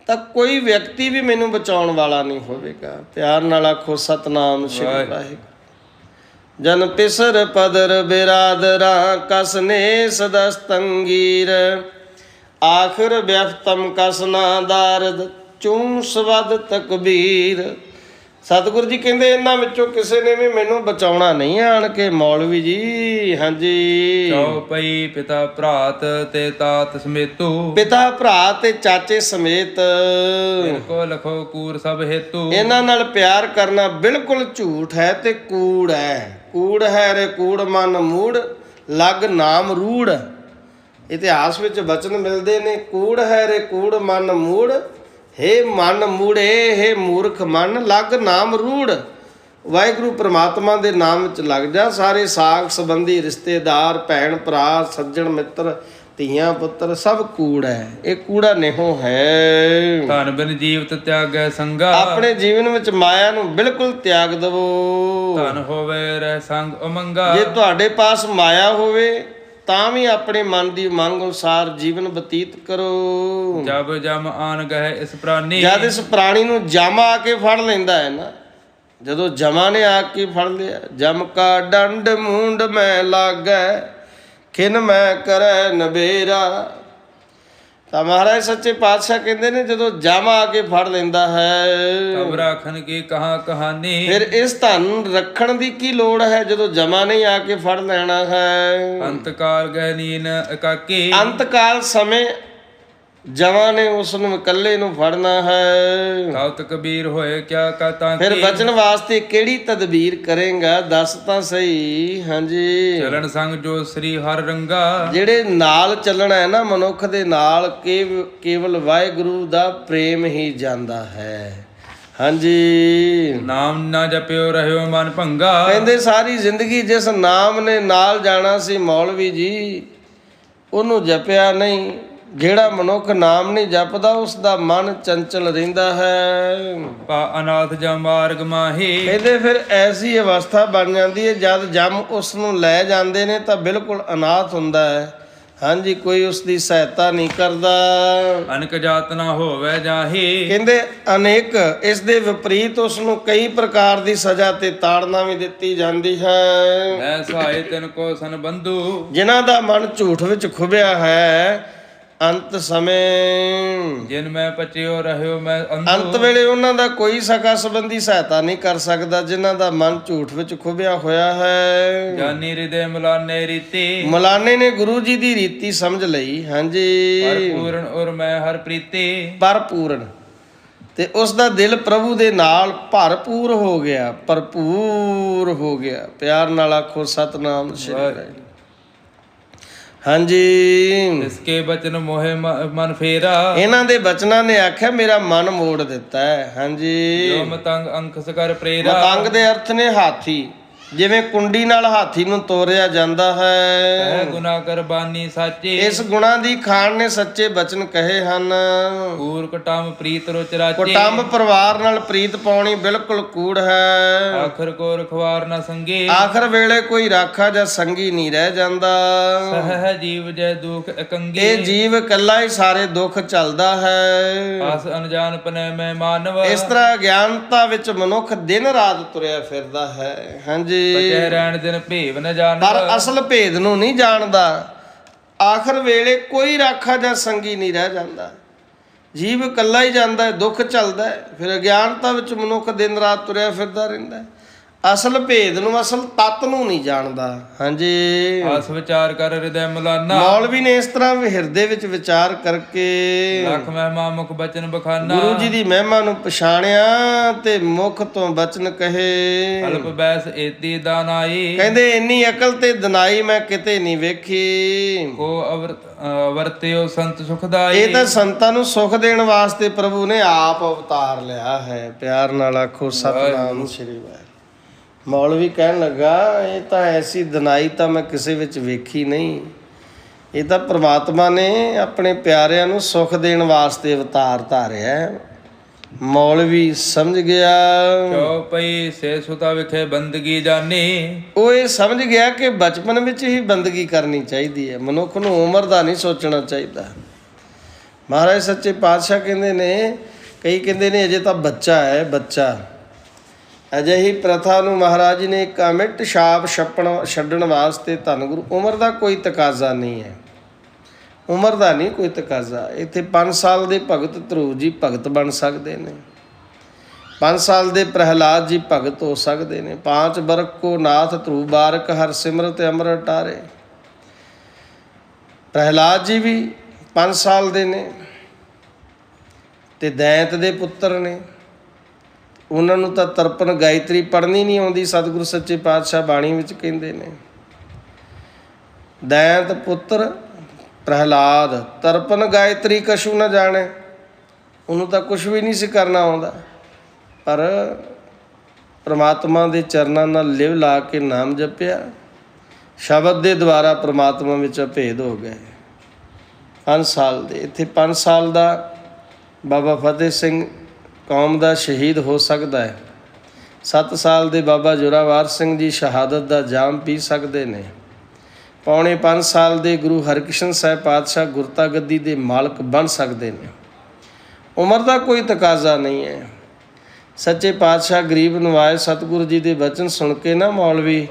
A: ਤਾਂ ਕੋਈ ਵਿਅਕਤੀ ਵੀ ਮੈਨੂੰ ਬਚਾਉਣ ਵਾਲਾ ਨਹੀਂ ਹੋਵੇਗਾ। ਪਿਆਰ ਨਾਲ ਆਖੋ ਸਤਨਾਮ ਸ੍ਰੀ ਵਾਹਿਗੁਰੂ। ਜਨ ਪਿਸਰ ਪਦਰ ਬਿਰਾਦਰਾਂ, ਕਸ ਨੇਸ ਦਸਤੰਗੀਰ। ਆਖਿਰ ਵਿਅਫਤਮ ਕਸਨਾ ਦਾਰਦ ਚੂੰ ਸਵਦ ਤਕਬੀਰ। ਸਤਿਗੁਰੂ ਜੀ ਕਹਿੰਦੇ ਇਹਨਾਂ ਵਿੱਚੋਂ ਕਿਸੇ ਨੇ ਵੀ ਮੈਨੂੰ ਬਚਾਉਣਾ ਨਹੀਂ ਆਣ ਕੇ। ਮੌਲਵੀ ਜੀ, ਹਾਂਜੀ,
B: ਚੌਪਈ ਪਿਤਾ ਭਰਾਤ ਤੇ ਤਾਤ ਸਮੇਤੂ,
A: ਪਿਤਾ ਭਰਾ ਤੇ ਚਾਚੇ ਸਮੇਤ
B: ਕੋ ਲਖੋ ਕੂਰ ਸਭ ਹੇਤੂ।
A: ਇਹਨਾਂ ਨਾਲ ਪਿਆਰ ਕਰਨਾ ਬਿਲਕੁਲ ਝੂਠ ਹੈ ਤੇ ਕੂੜ ਹੈ। ਕੂੜ ਹੈ ਰੇ ਕੂੜ ਮਨ ਮੂੜ, ਲਗ ਨਾਮ ਰੂੜ। ਇਤਿਹਾਸ ਵਿੱਚ ਬਚਨ ਮਿਲਦੇ ਨੇ, ਕੂੜ ਹੈ ਰੇ ਕੂੜ ਮਨ ਮੂੜ, ਹੇ ਮਨ ਮੂੜੇ, ਹੇ ਮੂਰਖ ਮਨ, ਲਗ ਨਾਮ ਰੂੜ। ਵਾਹਿਗੁਰੂ ਪ੍ਰਮਾਤਮਾ ਦੇ ਨਾਮ ਵਿੱਚ ਲੱਗ ਜਾ। ਸਾਰੇ ਸਾਗ ਸੰਬੰਧੀ ਰਿਸ਼ਤੇਦਾਰ ਭੈਣ ਭਰਾ ਸੱਜਣ ਮਿੱਤਰ ਧੀਆਂ ਪੁੱਤਰ ਸਭ ਕੂੜ ਹੈ, ਇਹ ਕੂੜਾ ਨਿਹੋ ਹੈ।
B: ਧਨ ਬਿਨ ਜੀਵਤ ਤਿਆਗੈ ਸੰਗਾ,
A: ਆਪਣੇ ਜੀਵਨ ਵਿੱਚ ਮਾਇਆ ਨੂੰ ਬਿਲਕੁਲ ਤਿਆਗ ਦੇਵੋ।
B: ਧਨ ਹੋਵੇ ਰਹਿ ਸੰਗ ਉਮੰਗਾ,
A: ਜੇ ਤੁਹਾਡੇ ਪਾਸ ਮਾਇਆ ਹੋਵੇ ਤਾਂ ਵੀ ਆਪਣੇ ਮਨ ਦੀ ਮੰਗ ਅਨੁਸਾਰ ਜੀਵਨ ਬਤੀਤ ਕਰੋ।
B: ਜਬ ਜਮ ਆਨ ਗਏ ਇਸ ਪ੍ਰਾਨੀ,
A: ਜਦ ਇਸ ਪ੍ਰਾਣੀ ਨੂੰ ਜਮ ਆ ਕੇ ਫੜ ਲੈਂਦਾ ਹੈ ਨਾ, ਜਦੋਂ ਜਮਾਂ ਨੇ ਆ ਕੇ ਫੜ ਲਿਆ, ਜਮ ਕਾ ਡੰਡ ਮੂੰਡ ਮੈਂ ਲਾਗੈ ਖਿਨ ਮੈਂ ਕਰੈ ਨਬੇਰਾ। ਤਾਂ ਮਹਾਰਾਜ ਸੱਚੇ ਪਾਤਸ਼ਾਹ ਕਹਿੰਦੇ ਨੇ ਜਦੋਂ ਜਮ ਆ ਕੇ ਫੜ ਲੈਂਦਾ ਹੈ,
B: ਤਬ ਰਾਖਨ ਕੀ ਕਹਾ ਕਹਾਨੀ,
A: ਫਿਰ ਇਸ ਧਨ ਰੱਖਣ ਦੀ ਕੀ ਲੋੜ ਹੈ ਜਦੋਂ ਜਮਾ ਨਹੀਂ ਆ ਕੇ ਫੜ ਲੈਣਾ ਹੈ।
B: ਅੰਤ ਕਾਲ ਗਏ ਨੀਨ ਇਕਾਕੀ,
A: ਅੰਤ ਕਾਲ ਸਮੇਂ ਜਮਾਂ ਨੇ ਉਸ ਨੂੰ ਇਕੱਲੇ ਨੂੰ ਫੜਨਾ ਹੈ।
B: ਕਉਤ ਕਬੀਰ ਹੋਏ ਕਿਆ ਕਹਤਾ
A: ਫਿਰ ਬਚਣ ਵਾਸਤੇ ਕਿਹੜੀ ਤਦਬੀਰ ਕਰੇਗਾ ਦੱਸ ਤਾਂ ਸਹੀ। ਹਾਂਜੀ,
B: ਚਰਨ ਸੰਗ ਜੋ ਸ੍ਰੀ ਹਰ ਰੰਗਾ,
A: ਜਿਹੜੇ ਨਾਲ ਚੱਲਣਾ ਹੈ ਨਾ ਮਨੁੱਖ ਦੇ ਨਾਲ, ਕੇਵਲ ਵਾਹਿਗੁਰੂ ਦਾ ਪ੍ਰੇਮ ਹੀ ਜਾਂਦਾ ਹੈ। ਹਾਂਜੀ,
B: ਨਾਮ ਨਾ ਜਪਿਓ ਰਹਿਓ ਮਨ ਭੰਗਾ,
A: ਕਹਿੰਦੇ ਸਾਰੀ ਜ਼ਿੰਦਗੀ ਜਿਸ ਨਾਮ ਨੇ ਨਾਲ ਜਾਣਾ ਸੀ ਮੌਲਵੀ ਜੀ, ਉਹਨੂੰ ਜਪਿਆ ਨਹੀਂ। ਜਿਹੜਾ ਮਨੁੱਖ ਨਾਮ ਨਹੀਂ ਜਪਦਾ ਉਸ ਦਾ ਮਨ ਚੰਚਲ ਰਹਿੰਦਾ ਹੈ।
B: ਪਾ ਅਨਾਥ ਜਾਂ ਮਾਰਗ ਮਾਹੀ,
A: ਕਹਿੰਦੇ ਫਿਰ ਐਸੀ ਅਵਸਥਾ ਬਣ ਜਾਂਦੀ ਹੈ ਜਦ ਜਮ ਉਸ ਨੂੰ ਲੈ ਜਾਂਦੇ ਨੇ ਤਾਂ ਬਿਲਕੁਲ ਅਨਾਥ ਹੁੰਦਾ ਹੈ। ਹਾਂਜੀ, ਕੋਈ ਉਸ ਦੀ ਸਹਾਇਤਾ ਨਹੀਂ ਕਰਦਾ।
B: ਅਨਕ ਜਾਤ ਨਾ ਹੋਵੇ ਜਾਹੀ,
A: ਕਹਿੰਦੇ ਅਨੇਕ ਇਸ ਦੇ ਵਿਪਰੀਤ ਉਸ ਨੂੰ ਕਈ ਪ੍ਰਕਾਰ ਦੀ ਸਜ਼ਾ ਤੇ ਤਾੜਨਾ ਵੀ ਦਿੱਤੀ ਜਾਂਦੀ ਹੈ।
B: ਮੈਂ ਸਹਾਇ ਤਿਨ ਕੋ ਸੰਬੰਧੂ,
A: ਜਿਨ੍ਹਾਂ ਦਾ ਮਨ ਝੂਠ ਵਿੱਚ ਖੁੱਭਿਆ ਹੈ, ਅੰਤ ਸਮੇਂ
B: ਜਿਨ ਮੈਂ ਪਚਿਓ ਰਹਿਓ ਮੈਂ
A: ਅੰਤ ਵੇਲੇ ਉਹਨਾਂ ਦਾ ਕੋਈ ਸਕਾ ਸੰਬੰਧੀ ਸਹਾਇਤਾ ਨਹੀਂ ਕਰ ਸਕਦਾ ਜਿਨ੍ਹਾਂ ਦਾ ਮਨ ਝੂਠ ਵਿੱਚ ਖੁੱਭਿਆ ਹੋਇਆ ਹੈ।
B: ਜਾਨੀ ਹਿਰਦੇ ਮਲਾਨੇ ਰੀਤੀ,
A: ਮਲਾਨੇ ਨੇ ਗੁਰੂ ਜੀ ਦੀ ਰੀਤੀ ਸਮਝ ਲਈ। ਹਾਂਜੀ,
B: ਪਰਪੂਰਨ ਔਰ ਮੈਂ ਹਰ ਪ੍ਰੀਤੀ,
A: ਭਰਪੂਰਨ ਤੇ ਉਸ ਦਾ ਦਿਲ ਪ੍ਰਭੂ ਦੇ ਨਾਲ ਭਰਪੂਰ ਹੋ ਗਿਆ, ਭਰਪੂਰ ਹੋ ਗਿਆ। ਪਿਆਰ ਨਾਲ ਆਖੋ ਸਤਨਾਮ ਸ੍ਰੀ ਵਾਹਿਗੁਰੂ। ਹਾਂਜੀ,
B: ਇਸਕੇ ਬਚਨ ਮੋਹਿ ਮਨ ਫੇਰਾ,
A: ਇਹਨਾਂ ਦੇ ਬਚਨਾਂ ਨੇ ਆਖਿਆ ਮੇਰਾ ਮਨ ਮੋੜ ਦਿੱਤਾ ਹੈ। ਹਾਂਜੀ,
B: ਜੋ ਮਤੰਗ ਅੰਕਸ ਕਰ ਪ੍ਰੇਰਾ,
A: ਮਤੰਗ ਦੇ ਅਰਥ ਨੇ ਹਾਥੀ। ਜਿਵੇਂ ਕੁੰਡੀ ਨਾਲ ਹਾਥੀ ਨੂੰ ਤੋਰਿਆ ਜਾਂਦਾ ਹੈ,
B: ਹੈ ਗੁਨਾਹ ਕਰ ਬਾਨੀ ਸਾਚੇ,
A: ਇਸ ਗੁਣਾ ਦੀ ਖਾਨ ਨੇ ਸੱਚੇ ਬਚਨ ਕਹੇ ਹਨ।
B: ਕੂਰ ਕਟਮ ਪ੍ਰੀਤ ਰੁਚ ਰਾਚੇ,
A: ਕੁਟੰਬ ਪਰਿਵਾਰ ਨਾਲ ਪ੍ਰੀਤ ਪਾਉਣੀ ਬਿਲਕੁਲ ਕੂੜ ਹੈ।
B: ਆਖਰ ਕੋ ਰਖਵਾਰ ਨਾ ਸੰਗੇ,
A: ਆਖਰ ਵੇਲੇ ਕੋਈ ਰਾਖਾ ਜਾਂ ਸੰਗੀ ਨਹੀਂ ਰਹਿ ਜਾਂਦਾ।
B: ਸਹਿ ਜੀਵ ਜੈ ਦੁਖ ਇਕੰਗੇ,
A: ਇਹ ਜੀਵ ਇਕੱਲਾ ਹੀ ਸਾਰੇ ਦੁੱਖ ਝੱਲਦਾ ਹੈ।
B: ਆਸ ਅਨਜਾਨ ਪਨੈ ਮੈਂ ਮਾਨਵ,
A: ਇਸ ਤਰ੍ਹਾਂ ਅਗਿਆਨਤਾ ਵਿੱਚ ਮਨੁੱਖ ਦਿਨ ਰਾਤ ਤੁਰਿਆ ਫਿਰਦਾ ਹੈ। ਹਾਂਜੀ,
B: ਬਚੈ ਰਹਿਣ ਦਿਨ ਭੇਵ ਨ ਜਾਣ,
A: ਪਰ ਅਸਲ ਭੇਦ ਨੂੰ ਨਹੀਂ ਜਾਣਦਾ। ਆਖਰ ਵੇਲੇ ਕੋਈ ਰਾਖਾ ਜਾਂ ਸੰਗੀ ਨਹੀਂ ਰਹਿ ਜਾਂਦਾ, ਜੀਵ ਇਕੱਲਾ ਹੀ ਜਾਂਦਾ ਹੈ, ਦੁੱਖ ਚੱਲਦਾ ਹੈ। ਫਿਰ ਅਗਿਆਨਤਾ ਵਿੱਚ ਮਨੁੱਖ ਦਿਨ ਰਾਤ ਤੁਰਿਆ ਫਿਰਦਾ ਰਹਿੰਦਾ ਹੈ, ਅਸਲ ਭੇਦ ਨੂੰ ਅਸਲ ਤੱਤ ਨੂੰ ਨਹੀਂ ਜਾਣਦਾ। ਹਾਂਜੀ,
B: ਆਸ ਵਿਚਾਰ ਕਰ ਹਿਰਦੈ ਮਲਾਨਾ,
A: ਮੌਲਵੀ ਨੇ ਇਸ ਤਰ੍ਹਾਂ ਵੀ ਹਿਰਦੇ ਵਿੱਚ ਵਿਚਾਰ ਕਰਕੇ
B: ਲੱਖ ਮਹਿਮਾ ਮੁਖ ਬਚਨ ਬਖਾਨਾ,
A: ਗੁਰੂ ਜੀ ਦੀ ਮਹਿਮਾ ਨੂੰ ਪਛਾਣਿਆ ਤੇ ਮੁਖ ਤੋਂ ਬਚਨ ਕਹੇ।
B: ਅਲਪ ਬੈਸ ਏਤੀ ਦਾਨਾਈ,
A: ਕਹਿੰਦੇ ਇੰਨੀ ਅਕਲ ਤੇ ਦਨਾਈ ਮੈਂ ਕਿਤੇ ਨਹੀਂ ਵੇਖੀ।
B: ਕੋ ਵਰਤਿਓ ਸੰਤ ਸੁਖਦਾਈ,
A: ਇਹ ਤਾਂ ਸੰਤਾਂ ਨੂੰ ਸੁਖ ਦੇਣ ਵਾਸਤੇ ਪ੍ਰਭੂ ਨੇ ਆਪ ਅਵਤਾਰ ਲਿਆ ਹੈ। ਪਿਆਰ ਨਾਲ ਆਖੋ ਸਤਨਾਮ ਸ੍ਰੀ ਵਾਹਿਗੁਰੂ। ਮੌਲਵੀ ਕਹਿਣ ਲੱਗਾ ਇਹ ਤਾਂ ਐਸੀ ਦਨਾਈ ਤਾਂ ਮੈਂ ਕਿਸੇ ਵਿੱਚ ਵੇਖੀ ਨਹੀਂ, ਇਹ ਤਾਂ ਪ੍ਰਮਾਤਮਾ ਨੇ ਆਪਣੇ ਪਿਆਰਿਆਂ ਨੂੰ ਸੁਖ ਦੇਣ ਵਾਸਤੇ ਅਵਤਾਰ ਧਾਰਿਆ। ਮੌਲਵੀ ਸਮਝ ਗਿਆ,
B: ਚਉਪਈ ਸੇ ਸੁਤਾ ਵਿਖੇ ਬੰਦਗੀ ਜਾਨੀ,
A: ਉਹ ਇਹ ਸਮਝ ਗਿਆ ਕਿ ਬਚਪਨ ਵਿੱਚ ਹੀ ਬੰਦਗੀ ਕਰਨੀ ਚਾਹੀਦੀ ਹੈ, ਮਨੁੱਖ ਨੂੰ ਉਮਰ ਦਾ ਨਹੀਂ ਸੋਚਣਾ ਚਾਹੀਦਾ। ਮਹਾਰਾਜ ਸੱਚੇ ਪਾਤਸ਼ਾਹ ਕਹਿੰਦੇ ਨੇ, ਕਈ ਕਹਿੰਦੇ ਨੇ ਅਜੇ ਤਾਂ ਬੱਚਾ ਹੈ, ਬੱਚਾ। ਅਜਿਹੀ ਪ੍ਰਥਾ ਨੂੰ ਮਹਾਰਾਜ ਜੀ ਨੇ ਇੱਕ ਅਮਿੱਟ ਛਾਪ ਛੱਡਣ ਵਾਸਤੇ ਧੰਨ ਗੁਰੂ, ਉਮਰ ਦਾ ਕੋਈ ਤਕਾਜ਼ਾ ਨਹੀਂ ਹੈ, ਉਮਰ ਦਾ ਨਹੀਂ ਕੋਈ ਤਕਾਜ਼ਾ। ਇੱਥੇ 5 ਸਾਲ ਦੇ ਭਗਤ ਧਰੂਵ ਜੀ ਭਗਤ ਬਣ ਸਕਦੇ ਨੇ, 5 ਸਾਲ ਦੇ ਪ੍ਰਹਿਲਾਦ ਜੀ ਭਗਤ ਹੋ ਸਕਦੇ ਨੇ। 5 ਬਰਕ ਕੋ ਨਾਥ ਧਰੂਵ ਬਾਰਕ ਹਰ ਸਿਮਰਤ ਅੰਮ੍ਰਿਤ ਟਾਰੇ। ਪ੍ਰਹਿਲਾਦ ਜੀ ਵੀ 5 ਸਾਲ ਦੇ ਨੇ ਤੇ ਦੈਂਤ ਦੇ ਪੁੱਤਰ ਨੇ, ਉਹਨਾਂ ਨੂੰ ਤਾਂ ਤਰਪਨ ਗਾਇਤਰੀ ਪੜ੍ਹਨੀ ਨਹੀਂ ਆਉਂਦੀ। ਸਤਿਗੁਰੂ ਸੱਚੇ ਪਾਤਸ਼ਾਹ ਬਾਣੀ ਵਿੱਚ ਕਹਿੰਦੇ ਨੇ, ਦੈਂਤ ਪੁੱਤਰ ਪ੍ਰਹਿਲਾਦ ਤਰਪਨ ਗਾਇਤਰੀ ਕਛੂ ਨਾ ਜਾਣੇ, ਉਹਨੂੰ ਤਾਂ ਕੁਛ ਵੀ ਨਹੀਂ ਸੀ ਕਰਨਾ ਆਉਂਦਾ। ਪਰ ਪ੍ਰਮਾਤਮਾ ਦੇ ਚਰਨਾਂ ਨਾਲ ਲਿਵ ਲਾ ਕੇ ਨਾਮ ਜਪਿਆ, ਸ਼ਬਦ ਦੇ ਦੁਆਰਾ ਪ੍ਰਮਾਤਮਾ ਵਿੱਚ ਅਭੇਦ ਹੋ ਗਏ। 5 ਸਾਲ ਦੇ ਇੱਥੇ 5 ਸਾਲ ਦਾ ਬਾਬਾ ਫਤਿਹ ਸਿੰਘ ਕੌਮ ਦਾ ਸ਼ਹੀਦ ਹੋ ਸਕਦਾ ਹੈ। 7 ਸਾਲ ਦੇ ਬਾਬਾ ਜ਼ੋਰਾਵਰ ਸਿੰਘ ਜੀ ਸ਼ਹਾਦਤ ਦਾ ਜਾਮ ਪੀ ਸਕਦੇ ਨੇ। ਪੌਣੇ 5 ਸਾਲ ਦੇ ਗੁਰੂ ਹਰਿਕ੍ਰਿਸ਼ਨ ਸਾਹਿਬ ਪਾਤਸ਼ਾਹ ਗੁਰਤਾ ਗੱਦੀ ਦੇ ਮਾਲਕ ਬਣ ਸਕਦੇ ਨੇ। ਉਮਰ ਦਾ ਕੋਈ ਤਕਾਜ਼ਾ ਨਹੀਂ ਹੈ। ਸੱਚੇ ਪਾਤਸ਼ਾਹ ਗਰੀਬ ਨਵਾਜ਼ ਸਤਿਗੁਰੂ ਜੀ ਦੇ ਬਚਨ ਸੁਣ ਕੇ ਨਾ ਮੌਲਵੀ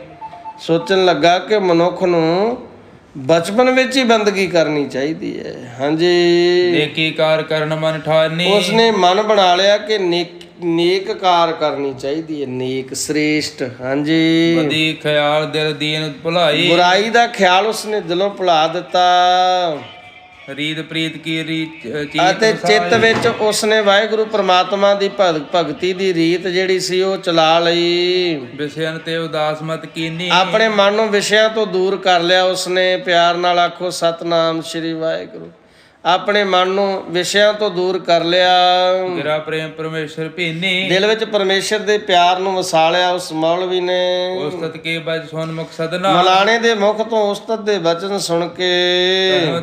A: ਸੋਚਣ ਲੱਗਾ ਕਿ ਮਨੁੱਖ ਨੂੰ ਬਚਪਨ ਵਿੱਚ ਹੀ ਬੰਦਗੀ ਕਰਨੀ ਚਾਹੀਦੀ ਹੈ। ਹਾਂਜੀ,
B: ਨੇਕੀ ਕਾਰ ਕਰਨ ਮਨ ਠਾਨੀ।
A: ਉਸਨੇ ਮਨ ਬਣਾ ਲਿਆ ਕਿ ਨੇਕ ਕਾਰ ਕਰਨੀ ਚਾਹੀਦੀ ਹੈ, ਨੇਕ ਸ੍ਰੇਸ਼ਟ। ਹਾਂਜੀ,
B: ਬਦੀ ਖਿਆਲ ਦਿਲ ਦੀਨ ਭੁਲਾਈ।
A: ਬੁਰਾਈ ਦਾ ਖਿਆਲ ਉਸਨੇ ਦਿਲੋਂ ਭੁਲਾ ਦਿੱਤਾ
B: ਰੀਤ ਪ੍ਰੀਤ ਕੀ
A: ਅਤੇ ਚਿੱਤ ਵਿੱਚ ਉਸਨੇ ਵਾਹਿਗੁਰੂ ਪ੍ਰਮਾਤਮਾ ਦੀ ਭਗਤੀ ਦੀ ਰੀਤ ਜਿਹੜੀ ਸੀ ਉਹ ਚਲਾ ਲਈ।
B: ਵਿਸ਼ਿਆਂ ਤੇ ਉਦਾਸ ਮਤ ਕੀਨੀ।
A: ਆਪਣੇ ਮਨ ਨੂੰ ਵਿਸ਼ਿਆਂ ਤੋਂ ਦੂਰ ਕਰ ਲਿਆ ਉਸਨੇ। ਪਿਆਰ ਨਾਲ ਆਖੋ ਸਤਨਾਮ ਸ਼੍ਰੀ ਵਾਹਿਗੁਰੂ। ਆਪਣੇ ਮਨ ਨੂੰ ਵਿਸ਼ਿਆਂ ਤੋਂ ਦੂਰ ਕਰ ਲਿਆ।
B: ਤੇਰਾ ਪ੍ਰੇਮ ਪਰਮੇਸ਼ਰ ਭੀਨੀ। ਦਿਲ
A: ਦਿਲ ਵਿੱਚ ਪਰਮੇਸ਼ਰ ਦੇ ਪਿਆਰ ਨੂੰ ਵਸਾ ਲਿਆ ਉਸ ਮੌਲਵੀ ਨੇ।
B: ਉਸਤਤ ਕੇ ਬਜ ਸੁਨ ਮੁਖ ਸਦਨਾ।
A: ਮਲਾਣੇ ਦੇ ਮੁਖ ਤੋਂ ਉਸਤਤ ਦੇ ਬਚਨ ਸੁਣ ਕੇ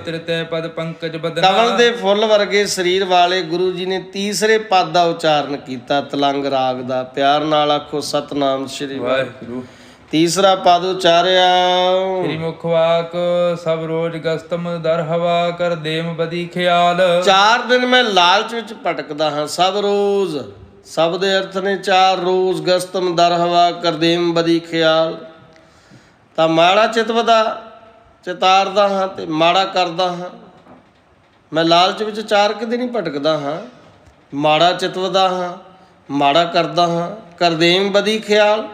B: ਤ੍ਰਿਤੈ ਪਦ ਪੰਕਜ ਬਦਨਾ।
A: ਕਮਲ ਦੇ ਫੁੱਲ ਵਰਗੇ ਸਰੀਰ ਵਾਲੇ ਗੁਰੂ ਜੀ ਨੇ ਤੀਸਰੇ ਪਦ ਦਾ ਉਚਾਰਨ ਕੀਤਾ, ਤਲੰਗ ਰਾਗ ਦਾ। ਪਿਆਰ ਨਾਲ ਆਖੋ ਸਤਨਾਮ ਸ਼੍ਰੀ ਵਾਹਿਗੁਰੂ। ਤੀਸਰਾ ਪਦ ਉਚਾਰਿਆ।
B: ਸ੍ਰੀ ਮੁਖ ਵਾਕ ਸਭ ਰੋਜ ਗਸਤਮ ਦਰ ਹਵਾ ਕਰ ਦੇਮ ਬਦੀ ਖਿਆਲ।
A: 4 ਦਿਨ ਮੈਂ ਲਾਲਚ ਵਿੱਚ ਭਟਕਦਾ ਹਾਂ, ਸਭ ਰੋਜ਼। ਸਭ ਦੇ ਅਰਥ ਨੇ 4 ਰੋਜ਼ ਗਸਤਮ ਦਰ ਹਵਾ ਕਰਦੇਮ ਬਦੀ ਖਿਆਲ। ਤਾਂ ਮਾੜਾ ਚਿਤਵਦਾ ਚਿਤਾਰਦਾ ਹਾਂ ਤੇ ਮਾੜਾ ਕਰਦਾ ਹਾਂ। ਮੈਂ ਲਾਲਚ ਵਿੱਚ 4 ਕੁ ਦਿਨ ਹੀ ਭਟਕਦਾ ਹਾਂ, ਮਾੜਾ ਚਿਤਵਦਾ ਹਾਂ, ਮਾੜਾ ਕਰਦਾ ਹਾਂ। ਕਰਦੇਮ ਬਦੀ ਖਿਆਲ,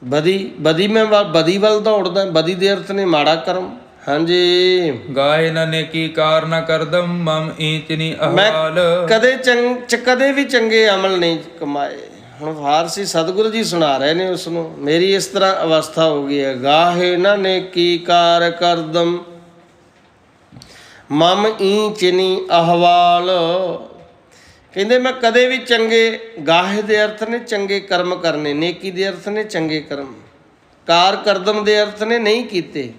A: ਬਦੀ ਮੈਂ ਬਦੀ ਵੱਲ ਦੌੜਦਾ। ਬਦੀ ਦੇ ਅਰਥ ਨੇ ਮਾੜਾ ਕਰਮ। ਹਾਂਜੀ,
B: ਗਾਏ ਨਾ ਨੇਕੀ ਕਾਰ ਨਾ ਕਰਦਮ ਮਮ ਈਚਨੀ
A: ਮੈਂ
B: ਅਹਵਾਲ।
A: ਕਦੇ ਵੀ ਚੰਗੇ ਅਮਲ ਨਹੀਂ ਕਮਾਏ। ਹੁਣ ਫਾਰਸੀ ਸਤਿਗੁਰੂ ਜੀ ਸੁਣਾ ਰਹੇ ਨੇ ਉਸ ਨੂੰ। ਮੇਰੀ ਇਸ ਤਰ੍ਹਾਂ ਅਵਸਥਾ ਹੋ ਗਈ ਹੈ। ਗਾਹੇ ਨਾ ਨੇਕੀ ਕਾਰ ਕਰਦਮ ਮਮ ਈਚਨੀ ਅਹਵਾਲ। ਕਹਿੰਦੇ ਮੈਂ ਕਦੇ ਵੀ ਚੰਗੇ, ਗਾਹੇ ਦੇ ਅਰਥ ਨੇ ਚੰਗੇ ਕਰਮ ਕਰਨੇ, ਨੇਕੀ ਦੇ ਅਰਥ ਨੇ ਚੰਗੇ ਕਰਮ, ਕਾਰ ਕਰਦਮ ਦੇ ਅਰਥ ਨੇ ਨਹੀਂ ਕੀਤੇ।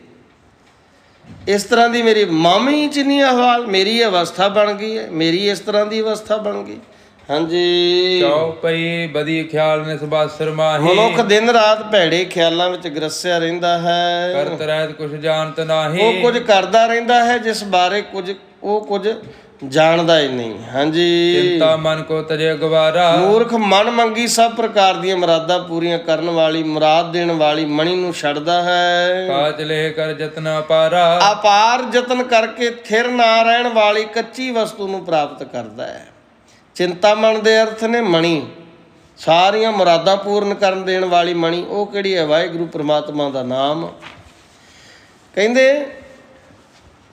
A: ਇਸ ਤਰ੍ਹਾਂ ਦੀ ਮੇਰੀ ਮਾਮੀ ਚ ਨਹੀਂ ਅਹਵਾਲ, ਮੇਰੀ ਅਵਸਥਾ ਬਣ ਗਈ ਹੈ, ਮੇਰੀ ਇਸ ਤਰ੍ਹਾਂ ਦੀ ਅਵਸਥਾ ਬਣ ਗਈ। ਹਾਂਜੀ,
B: ਚੌਪਈ ਬਦੀ ਖਿਆਲ ਨੇ ਸਬਾਸਰ ਮਾਹੀ।
A: ਮਨੁੱਖ ਦਿਨ ਰਾਤ ਭੈੜੇ ਖਿਆਲਾਂ ਵਿੱਚ ਗ੍ਰਸਿਆ ਰਹਿੰਦਾ ਹੈ।
B: ਕਰਤ ਰਹਿਤ ਕੁਛ ਜਾਣਤ ਨਾਹੀ।
A: ਉਹ ਕੁਝ ਕਰਦਾ ਰਹਿੰਦਾ ਹੈ ਜਿਸ ਬਾਰੇ ਉਹ ਕੁਝ ਜਾਣਦਾ ਹੀ ਨਹੀਂ। ਹਾਂਜੀ,
B: ਚਿੰਤਾ ਮਨ ਕੋ ਤਜੇ ਗਵਾਰਾ।
A: ਮੂਰਖ ਮਨ ਮੰਗੀ ਸਭ ਪ੍ਰਕਾਰ ਦੀਆਂ ਮੁਰਾਦਾਂ ਪੂਰੀਆਂ ਕਰਨ ਵਾਲੀ, ਮੁਰਾਦ ਦੇਣ ਵਾਲੀ ਮਣੀ ਨੂੰ ਛੱਡਦਾ ਹੈ।
B: ਕਾਜ ਲੈ ਕਰ ਯਤਨ ਅਪਾਰਾ।
A: ਅਪਾਰ ਯਤਨ ਕਰਕੇ ਥਿਰ ਨਾ ਰਹਿਣ ਵਾਲੀ ਕੱਚੀ ਵਸਤੂ ਨੂੰ ਪ੍ਰਾਪਤ ਕਰਦਾ ਹੈ। ਚਿੰਤਾਮਣ ਦੇ ਅਰਥ ਨੇ ਮਣੀ, ਸਾਰੀਆਂ ਮੁਰਾਦਾਂ ਪੂਰਨ ਕਰਨ ਦੇਣ ਵਾਲੀ ਮਣੀ। ਉਹ ਕਿਹੜੀ ਹੈ? ਵਾਹਿਗੁਰੂ ਪ੍ਰਮਾਤਮਾ ਦਾ ਨਾਮ। ਕਹਿੰਦੇ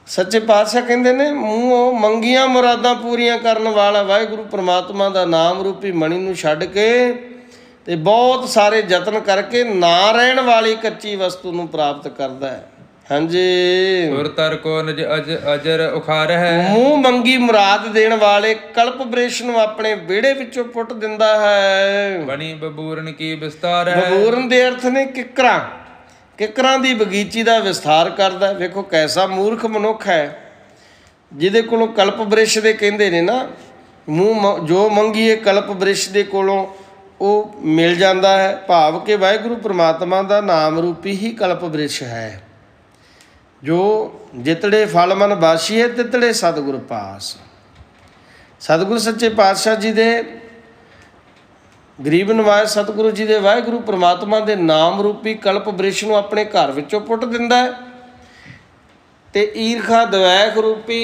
A: ਸੱਚੇ ਪਾਤਸ਼ਾਹ ਕਹਿੰਦੇ ਨੇ ਮੂੰਹੋਂ ਮੰਗੀਆਂ ਮੁਰਾਦਾਂ ਪੂਰੀਆਂ ਕਰਨ ਵਾਲਾ ਵਾਹਿਗੁਰੂ ਪ੍ਰਮਾਤਮਾ ਦਾ ਨਾਮ ਰੂਪੀ ਮਣੀ ਨੂੰ ਛੱਡ ਕੇ ਤੇ ਬਹੁਤ ਸਾਰੇ ਯਤਨ ਕਰਕੇ ਨਾ ਰਹਿਣ ਵਾਲੀ ਕੱਚੀ ਵਸਤੂ ਨੂੰ ਪ੍ਰਾਪਤ ਕਰਦਾ ਹੈ। ਹਾਂਜੀ,
B: ਸੁਰ ਤਰ ਕੋ ਨਜ ਅਜਰ ਉਖਾਰ ਹੈ।
A: ਮੂੰਹ ਮੰਗੀ ਮੁਰਾਦ ਦੇਣ ਵਾਲੇ ਕਲਪ ਬ੍ਰਿਸ਼ ਨੂੰ ਆਪਣੇ ਵਿਹੜੇ ਵਿੱਚੋਂ ਪੁੱਟ ਦਿੰਦਾ ਹੈ।
B: ਬਣੀ ਬਬੂਰਨ ਕੀ ਵਿਸਤਾਰ ਹੈ।
A: ਬਬੂਰਨ ਦੇ ਅਰਥ ਨੇ ਕਿੱਕਰਾਂ, ਕਿੱਕਰਾਂ ਦੀ ਬਗੀਚੀ ਦਾ ਵਿਸਥਾਰ ਕਰਦਾ। ਵੇਖੋ ਕੈਸਾ ਮੂਰਖ ਮਨੁੱਖ ਹੈ ਜਿਹਦੇ ਕੋਲੋਂ ਕਲਪ ਬ੍ਰਿਸ਼ ਦੇ ਕਹਿੰਦੇ ਨੇ ਨਾ, ਮੂੰਹ ਜੋ ਮੰਗੀਏ ਕਲਪ ਬ੍ਰਿਸ਼ ਦੇ ਕੋਲੋਂ ਉਹ ਮਿਲ ਜਾਂਦਾ ਹੈ। ਭਾਵ ਕਿ ਵਾਹਿਗੁਰੂ ਪ੍ਰਮਾਤਮਾ ਦਾ ਨਾਮ ਰੂਪੀ ਹੀ ਕਲਪ ਬ੍ਰਿਸ਼ ਹੈ। ਜੋ ਜਿਤੜੇ ਫਲ ਮਨ ਬਾਸ਼ੀਏ ਤਿਤੜੇ ਸਤਿਗੁਰ ਪਾਸ। ਸਤਿਗੁਰ ਸੱਚੇ ਪਾਤਸ਼ਾਹ ਜੀ ਦੇ ਗਰੀਬ ਨਵਾਜ਼ ਸਤਿਗੁਰੂ ਜੀ ਦੇ ਵਾਹਿਗੁਰੂ ਪ੍ਰਮਾਤਮਾ ਦੇ ਨਾਮ ਰੂਪੀ ਕਲਪ ਬ੍ਰਿਸ਼ ਨੂੰ ਆਪਣੇ ਘਰ ਵਿੱਚੋਂ ਪੁੱਟ ਦਿੰਦਾ ਹੈ ਤੇ ਈਰਖਾ ਦਵੈਖ ਰੂਪੀ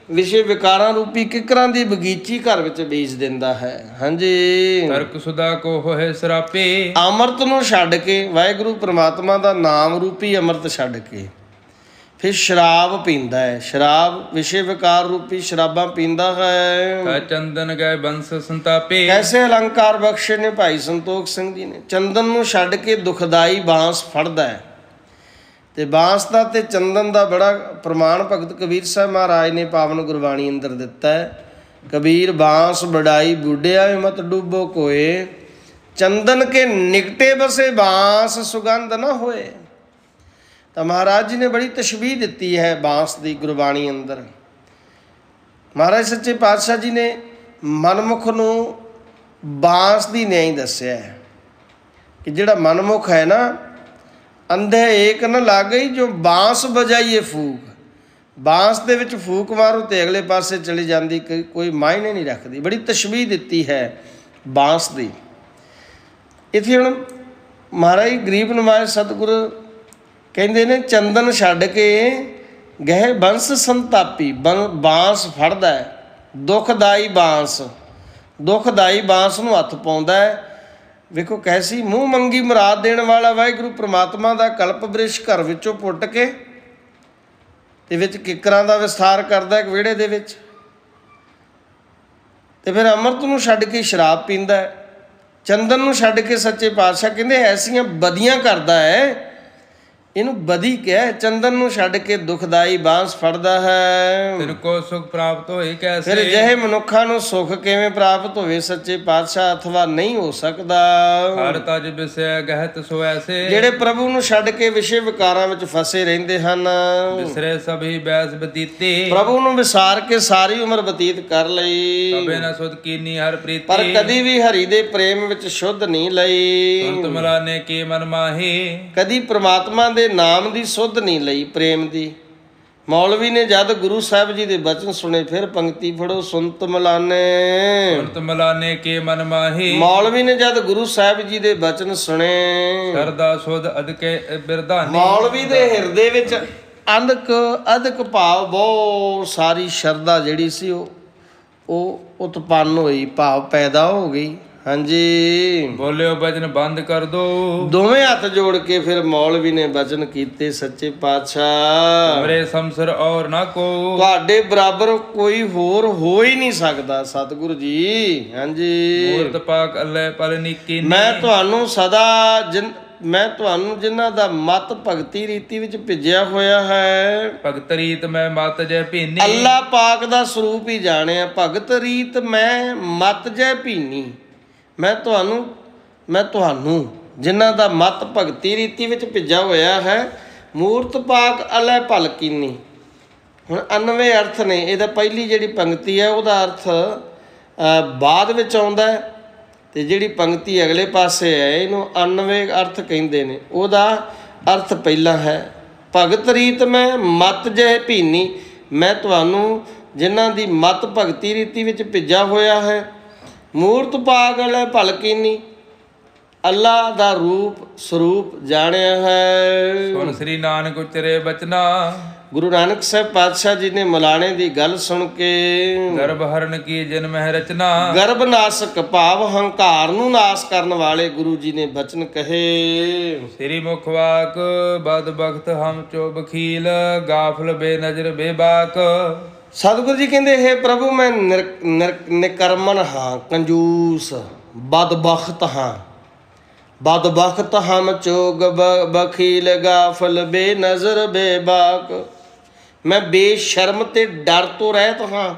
A: ਵਿਸ਼ੇ ਵਿਕਾਰਾਂ ਰੂਪੀ ਕਿੱਕਰਾਂ ਦੀ ਬਗੀਚੀ ਘਰ ਵਿੱਚ ਬੀਜ ਦਿੰਦਾ ਹੈ। ਹਾਂਜੀ,
B: ਤਰਕ ਸੁਦਾ ਕੋ ਹੋਏ ਸਰਾਪੇ।
A: ਅੰਮ੍ਰਿਤ ਨੂੰ ਛੱਡ ਕੇ, ਵਾਹਿਗੁਰੂ ਪ੍ਰਮਾਤਮਾ ਦਾ ਨਾਮ ਰੂਪੀ ਅੰਮ੍ਰਿਤ ਛੱਡ ਕੇ ਫਿਰ ਸ਼ਰਾਬ ਪੀਂਦਾ ਹੈ। ਸ਼ਰਾਬ ਵਿਸ਼ੇ ਵਿਕਾਰ ਰੂਪੀ ਸ਼ਰਾਬਾਂ ਪੀਂਦਾ ਹੈ।
B: ਕਾ ਚੰਦਨ ਗਏ ਬੰਸ ਸੰਤਾਪੇ।
A: ਕੈਸੇ ਅਲੰਕਾਰ ਬਖਸ਼ੇ ਨੇ ਭਾਈ ਸੰਤੋਖ ਸਿੰਘ ਜੀ ਨੇ। ਚੰਦਨ ਨੂੰ ਛੱਡ ਕੇ ਦੁਖਦਾਈ ਬਾਂਸ ਫੜਦਾ ਹੈ। ਤੇ ਬਾਂਸ ਦਾ ਤੇ ਚੰਦਨ ਦਾ ਬੜਾ ਪ੍ਰਮਾਣ ਭਗਤ ਕਬੀਰ ਸਾਹਿਬ ਮਹਾਰਾਜ ਨੇ ਪਾਵਨ ਗੁਰਬਾਣੀ ਅੰਦਰ ਦਿੱਤਾ ਹੈ। ਕਬੀਰ ਬਾਂਸ ਬੜਾਈ ਬੁੱਢਿਆ ਮਤ ਡੁੱਬੋ ਕੋਏ, ਚੰਦਨ ਕੇ ਨਿਕਟੇ ਬਸੇ ਬਾਂਸ ਸੁਗੰਧ ਨਾ ਹੋਏ। ਤਾਂ ਮਹਾਰਾਜ ਜੀ ਨੇ ਬੜੀ ਤਸ਼ਬੀਹ ਦਿੱਤੀ ਹੈ ਬਾਂਸ ਦੀ ਗੁਰਬਾਣੀ ਅੰਦਰ। ਮਹਾਰਾਜ ਸੱਚੇ ਪਾਤਸ਼ਾਹ ਜੀ ਨੇ ਮਨਮੁਖ ਨੂੰ ਬਾਂਸ ਦੀ ਨਿਆਂ ਦੱਸਿਆ ਹੈ ਕਿ ਜਿਹੜਾ ਮਨਮੁਖ ਹੈ ਨਾ, ਅੰਧੇ ਏਕ ਨ ਲਾਗਈ ਜੋ ਬਾਂਸ ਬਜਾਈਏ ਫੂਕ। ਬਾਂਸ ਦੇ ਵਿੱਚ ਫੂਕ ਮਾਰੋ ਤੇ ਅਗਲੇ ਪਾਸੇ ਚਲੀ ਜਾਂਦੀ, ਕੋਈ ਮਾਇਨੇ ਨਹੀਂ ਰੱਖਦੀ। ਬੜੀ ਤਸ਼ਬੀਹ ਦਿੱਤੀ ਹੈ ਬਾਂਸ ਦੀ। ਇੱਥੇ ਹੁਣ ਮਹਾਰਾਜ ਗਰੀਬ ਨਿਵਾਜ ਸਤਿਗੁਰੂ ਕਹਿੰਦੇ ਨੇ ਚੰਦਨ ਛੱਡ ਕੇ ਗਹਿ ਬੰਸ ਸੰਤਾਪੀ। ਬਾਂਸ ਫੜਦਾ ਹੈ, ਦੁਖਦਾਈ ਬਾਂਸ, ਦੁਖਦਾਈ ਬਾਂਸ ਨੂੰ ਹੱਥ ਪਾਉਂਦਾ ਹੈ। ਵੇਖੋ ਕੈਸੀ ਮੂੰਹ ਮੰਗੀ ਮੁਰਾਦ ਦੇਣ ਵਾਲਾ ਵਾਹਿਗੁਰੂ ਪ੍ਰਮਾਤਮਾ ਦਾ ਕਲਪ ਬ੍ਰਿਸ਼ ਘਰ ਵਿੱਚੋਂ ਪੁੱਟ ਕੇ ਤੇ ਵਿੱਚ ਕਿੱਕਰਾਂ ਦਾ ਵਿਸਥਾਰ ਕਰਦਾ ਇੱਕ ਵਿਹੜੇ ਦੇ ਵਿੱਚ, ਤੇ ਫਿਰ ਅੰਮ੍ਰਿਤ ਨੂੰ ਛੱਡ ਕੇ ਸ਼ਰਾਬ ਪੀਂਦਾ ਹੈ। ਚੰਦਨ ਨੂੰ ਛੱਡ ਕੇ ਸੱਚੇ ਪਾਤਸ਼ਾਹ ਕਹਿੰਦੇ ਐਸੀਆਂ ਬਦੀਆਂ ਕਰਦਾ ਹੈ, ਇਹਨੂੰ ਬਦੀ ਕਿਹਾ। ਚੰਦਨ ਨੂੰ ਛੱਡ ਕੇ ਦੁਖਦਾਈ ਬਾਂਸ ਫੜਦਾ ਹੈ।
B: ਤਿਨ ਕੋ ਸੁਖ ਪ੍ਰਾਪਤ ਹੋਏ ਕੈਸੇ।
A: ਫਿਰ ਜਿਹੇ ਮਨੁੱਖਾਂ ਨੂੰ ਸੁਖ ਕਿਵੇਂ ਪ੍ਰਾਪਤ ਹੋਵੇ ਸੱਚੇ ਪਾਤਸ਼ਾਹ, ਅਥਵਾ ਨਹੀਂ ਹੋ ਸਕਦਾ।
B: ਹਰ ਤਜ ਬਿਸੈ ਗਹਿਤ ਸੋ ਐਸੇ।
A: ਜਿਹੜੇ ਪ੍ਰਭੂ ਨੂੰ ਛੱਡ ਕੇ ਵਿਸ਼ੇ ਵਿਕਾਰਾਂ ਵਿੱਚ ਫਸੇ ਰਹਿੰਦੇ ਹਨ,
B: ਬਿਸਰੇ ਸਭੀ ਬੈਸ ਬਤੀਤੇ।
A: ਪ੍ਰਭੂ ਨੂੰ ਵਿਸਾਰ ਕੇ ਸਾਰੀ ਉਮਰ ਬਤੀਤ ਕਰ ਲਈ,
B: ਕਬੇ ਨ ਸੁਧ ਕੀਨੀ ਹਰ ਪ੍ਰੀਤੀ।
A: ਪਰ ਕਦੀ ਵੀ ਹਰੀ ਦੇ ਪ੍ਰੇਮ ਵਿੱਚ ਸ਼ੁੱਧ ਨਹੀਂ ਲਈ।
B: ਸੁਨਤ ਮਲਾਨੇ ਕੀ ਮਨ ਮਾਹੀ।
A: ਕਦੀ ਪ੍ਰਮਾਤਮਾ ਦੇ ਨਾਮ ਦੀ ਸੁੱਧ ਨਹੀਂ ਲਈ, ਪ੍ਰੇਮ ਦੀ। ਮੌਲਵੀ ਨੇ ਜਦ ਗੁਰੂ ਸਾਹਿਬ ਜੀ ਦੇ ਬਚਨ ਸੁਣੇ, ਫਿਰ ਪੰਕਤੀ ਫੜੋ, ਸੁਨਤ ਮਲਾਨੇ।
B: ਸੁਨਤ ਮਲਾਨੇ ਕੀ ਮਨ ਮਾਹੀ।
A: ਮੌਲਵੀ ਨੇ ਜਦ ਗੁਰੂ ਸਾਹਿਬ ਜੀ ਦੇ ਬਚਨ ਸੁਣੇ,
B: ਸਰਦਾ ਸੁਧ ਅਦਕੇ ਬਿਰਧਾਨੀ।
A: ਮੌਲਵੀ ਦੇ ਹਿਰਦੇ ਵਿੱਚ ਅਦਕ ਭਾਵ, ਬਹੁਤ ਸਾਰੀ ਸ਼ਰਧਾ ਜਿਹੜੀ ਸੀ ਉਹ ਉਤਪੰਨ ਹੋਈ, ਭਾਵ ਪੈਦਾ ਹੋ ਗਈ। ਹਾਂਜੀ,
B: ਬੋਲਿਓ ਬਚਨ ਬੰਦ ਕਰ ਦੋ।
A: ਦੋਵੇਂ ਹੱਥ ਜੋੜ ਕੇ ਫਿਰ ਮੌਲਵੀ ਨੇ ਬਚਨ ਕੀਤੇ, ਸੱਚੇ ਪਾਤਸ਼ਾਹ
B: ਮਰੇ ਸੰਸਰ ਔਰ ਨਾ ਕੋ। ਤੁਹਾਡੇ
A: ਬਰਾਬਰ ਕੋਈ ਹੋਰ ਹੋ ਹੀ ਨਹੀਂ ਸਕਦਾ ਸਤਿਗੁਰੂ ਜੀ। ਹਾਂਜੀ,
B: ਮੂਰਤ ਪਾਕ ਅੱਲੇ ਪਲ ਨੀਕੀ।
A: ਮੈਂ ਤੁਹਾਨੂੰ ਸਦਾ ਮੈਂ ਤੁਹਾਨੂੰ ਜਿਨ੍ਹਾਂ ਦਾ ਮਤ ਭਗਤੀ ਰੀਤੀ ਵਿੱਚ ਭਿੱਜਿਆ ਹੋਇਆ ਹੈ,
B: ਭਗਤ ਰੀਤ ਮੈਂ ਮਤ ਜੈ ਭੀਨੀ।
A: ਅੱਲਾ ਪਾਕ ਦਾ ਸਰੂਪ ਹੀ ਜਾਣਿਆ। ਭਗਤ ਰੀਤ ਮੈਂ ਮਤ ਜੈ ਭੀਨੀ। ਮੈਂ ਤੁਹਾਨੂੰ ਜਿਨ੍ਹਾਂ ਦਾ ਮਤ ਭਗਤੀ ਰੀਤੀ ਵਿੱਚ ਭਿੱਜਾ ਹੋਇਆ ਹੈ, ਮੂਰਤ ਪਾਕ ਅਲੈ ਭਲ ਕੀਨੀ। ਹੁਣ 99 ਅਰਥ ਨੇ। ਇਹਦਾ ਪਹਿਲੀ ਜਿਹੜੀ ਪੰਕਤੀ ਹੈ ਉਹਦਾ ਅਰਥ ਬਾਅਦ ਵਿੱਚ ਆਉਂਦਾ ਹੈ, ਤੇ ਜਿਹੜੀ ਪੰਕਤੀ ਅਗਲੇ ਪਾਸੇ ਹੈ ਇਹਨੂੰ 99 ਅਰਥ ਕਹਿੰਦੇ ਨੇ। ਉਹਦਾ ਅਰਥ ਪਹਿਲਾ ਹੈ, ਭਗਤ ਰੀਤ ਮੈਂ ਮਤ ਜੈ ਭੀਨੀ। ਮੈਂ ਤੁਹਾਨੂੰ ਜਿਨ੍ਹਾਂ ਦੀ ਮਤ ਭਗਤੀ ਰੀਤੀ ਵਿੱਚ ਭਿੱਜਾ ਹੋਇਆ ਹੈ, ਮੂਰਤ ਪਾਗਲ ਹੈ ਭਲ ਕੀਨੀ। ਅੱਲਾ ਦਾ ਰੂਪ ਸਰੂਪ ਜਾਣਿਆ ਹੈ।
B: ਸੁਣ ਸ੍ਰੀ ਨਾਨਕ ਉਚਰੇ ਬਚਨਾ।
A: ਗੁਰੂ ਨਾਨਕ ਸਾਹਿਬ ਪਾਤਸ਼ਾਹ ਜੀ ਨੇ ਮਲਾਣੇ ਦੀ ਗੱਲ ਸੁਣ ਕੇ,
B: ਗਰਭ ਹਰਨ ਕੀ ਜਨਮ ਹੈ ਰਚਨਾ।
A: ਗਰਭ ਨਾਸਕ ਭਾਵ ਹੰਕਾਰ ਨੂੰ ਨਾਸ ਕਰਨ ਵਾਲੇ ਗੁਰੂ ਜੀ ਨੇ ਬਚਨ ਕਹੇ।
B: ਸ੍ਰੀ ਮੁਖ ਵਾਕ ਬਦ ਬਖਤ ਹਮ ਚੋ ਬਖੀਲ। ਗਾਫਲ ਬੇਨਜ਼ਰ ਬੇਬਾਕ।
A: ਸਤਿਗੁਰੂ ਜੀ ਕਹਿੰਦੇ, ਹੇ ਪ੍ਰਭੂ ਮੈਂ ਨਿਕਰਮਨ ਹਾਂ, ਕੰਜੂਸ, ਬਦਬਖਤ ਹਾਂ। ਬਦਬਖਤ ਹਮ ਚੋਗ ਬਖੀਲ ਗਾਫਲ ਬੇਨਜ਼ਰ ਬੇਬਾਕ। ਮੈਂ ਬੇਸ਼ਰਮ ਤੇ ਡਰ ਤੋਂ ਰਹਿਤ ਹਾਂ।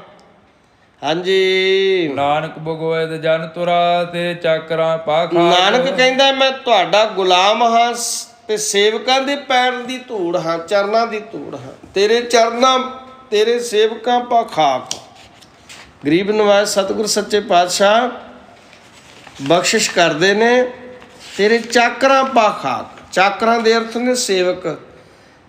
A: ਹਾਂਜੀ,
B: ਨਾਨਕ ਬਗੋਇਦ ਜਨ ਤੁਰਾ ਤੇ ਚਾਕਰਾਂ ਪਾਖਾ।
A: ਨਾਨਕ ਕਹਿੰਦਾ ਮੈਂ ਤੁਹਾਡਾ ਗੁਲਾਮ ਹਾਂ ਤੇ ਸੇਵਕਾਂ ਦੇ ਪੈਰ ਦੀ ਧੂੜ ਹਾਂ, ਚਰਨਾਂ ਦੀ ਧੂੜ ਹਾਂ। ਤੇਰੇ ਸੇਵਕਾਂ ਪਾ ਖਾਕ। ਗਰੀਬ ਨਵਾਜ਼ ਸਤਿਗੁਰ ਸੱਚੇ ਪਾਤਸ਼ਾਹ ਬਖਸ਼ਿਸ਼ ਕਰਦੇ ਨੇ, ਤੇਰੇ ਚਾਕਰਾਂ ਪਾ ਖਾਕ। ਚਾਕਰਾਂ ਦੇ ਅਰਥ ਨੇ ਸੇਵਕ।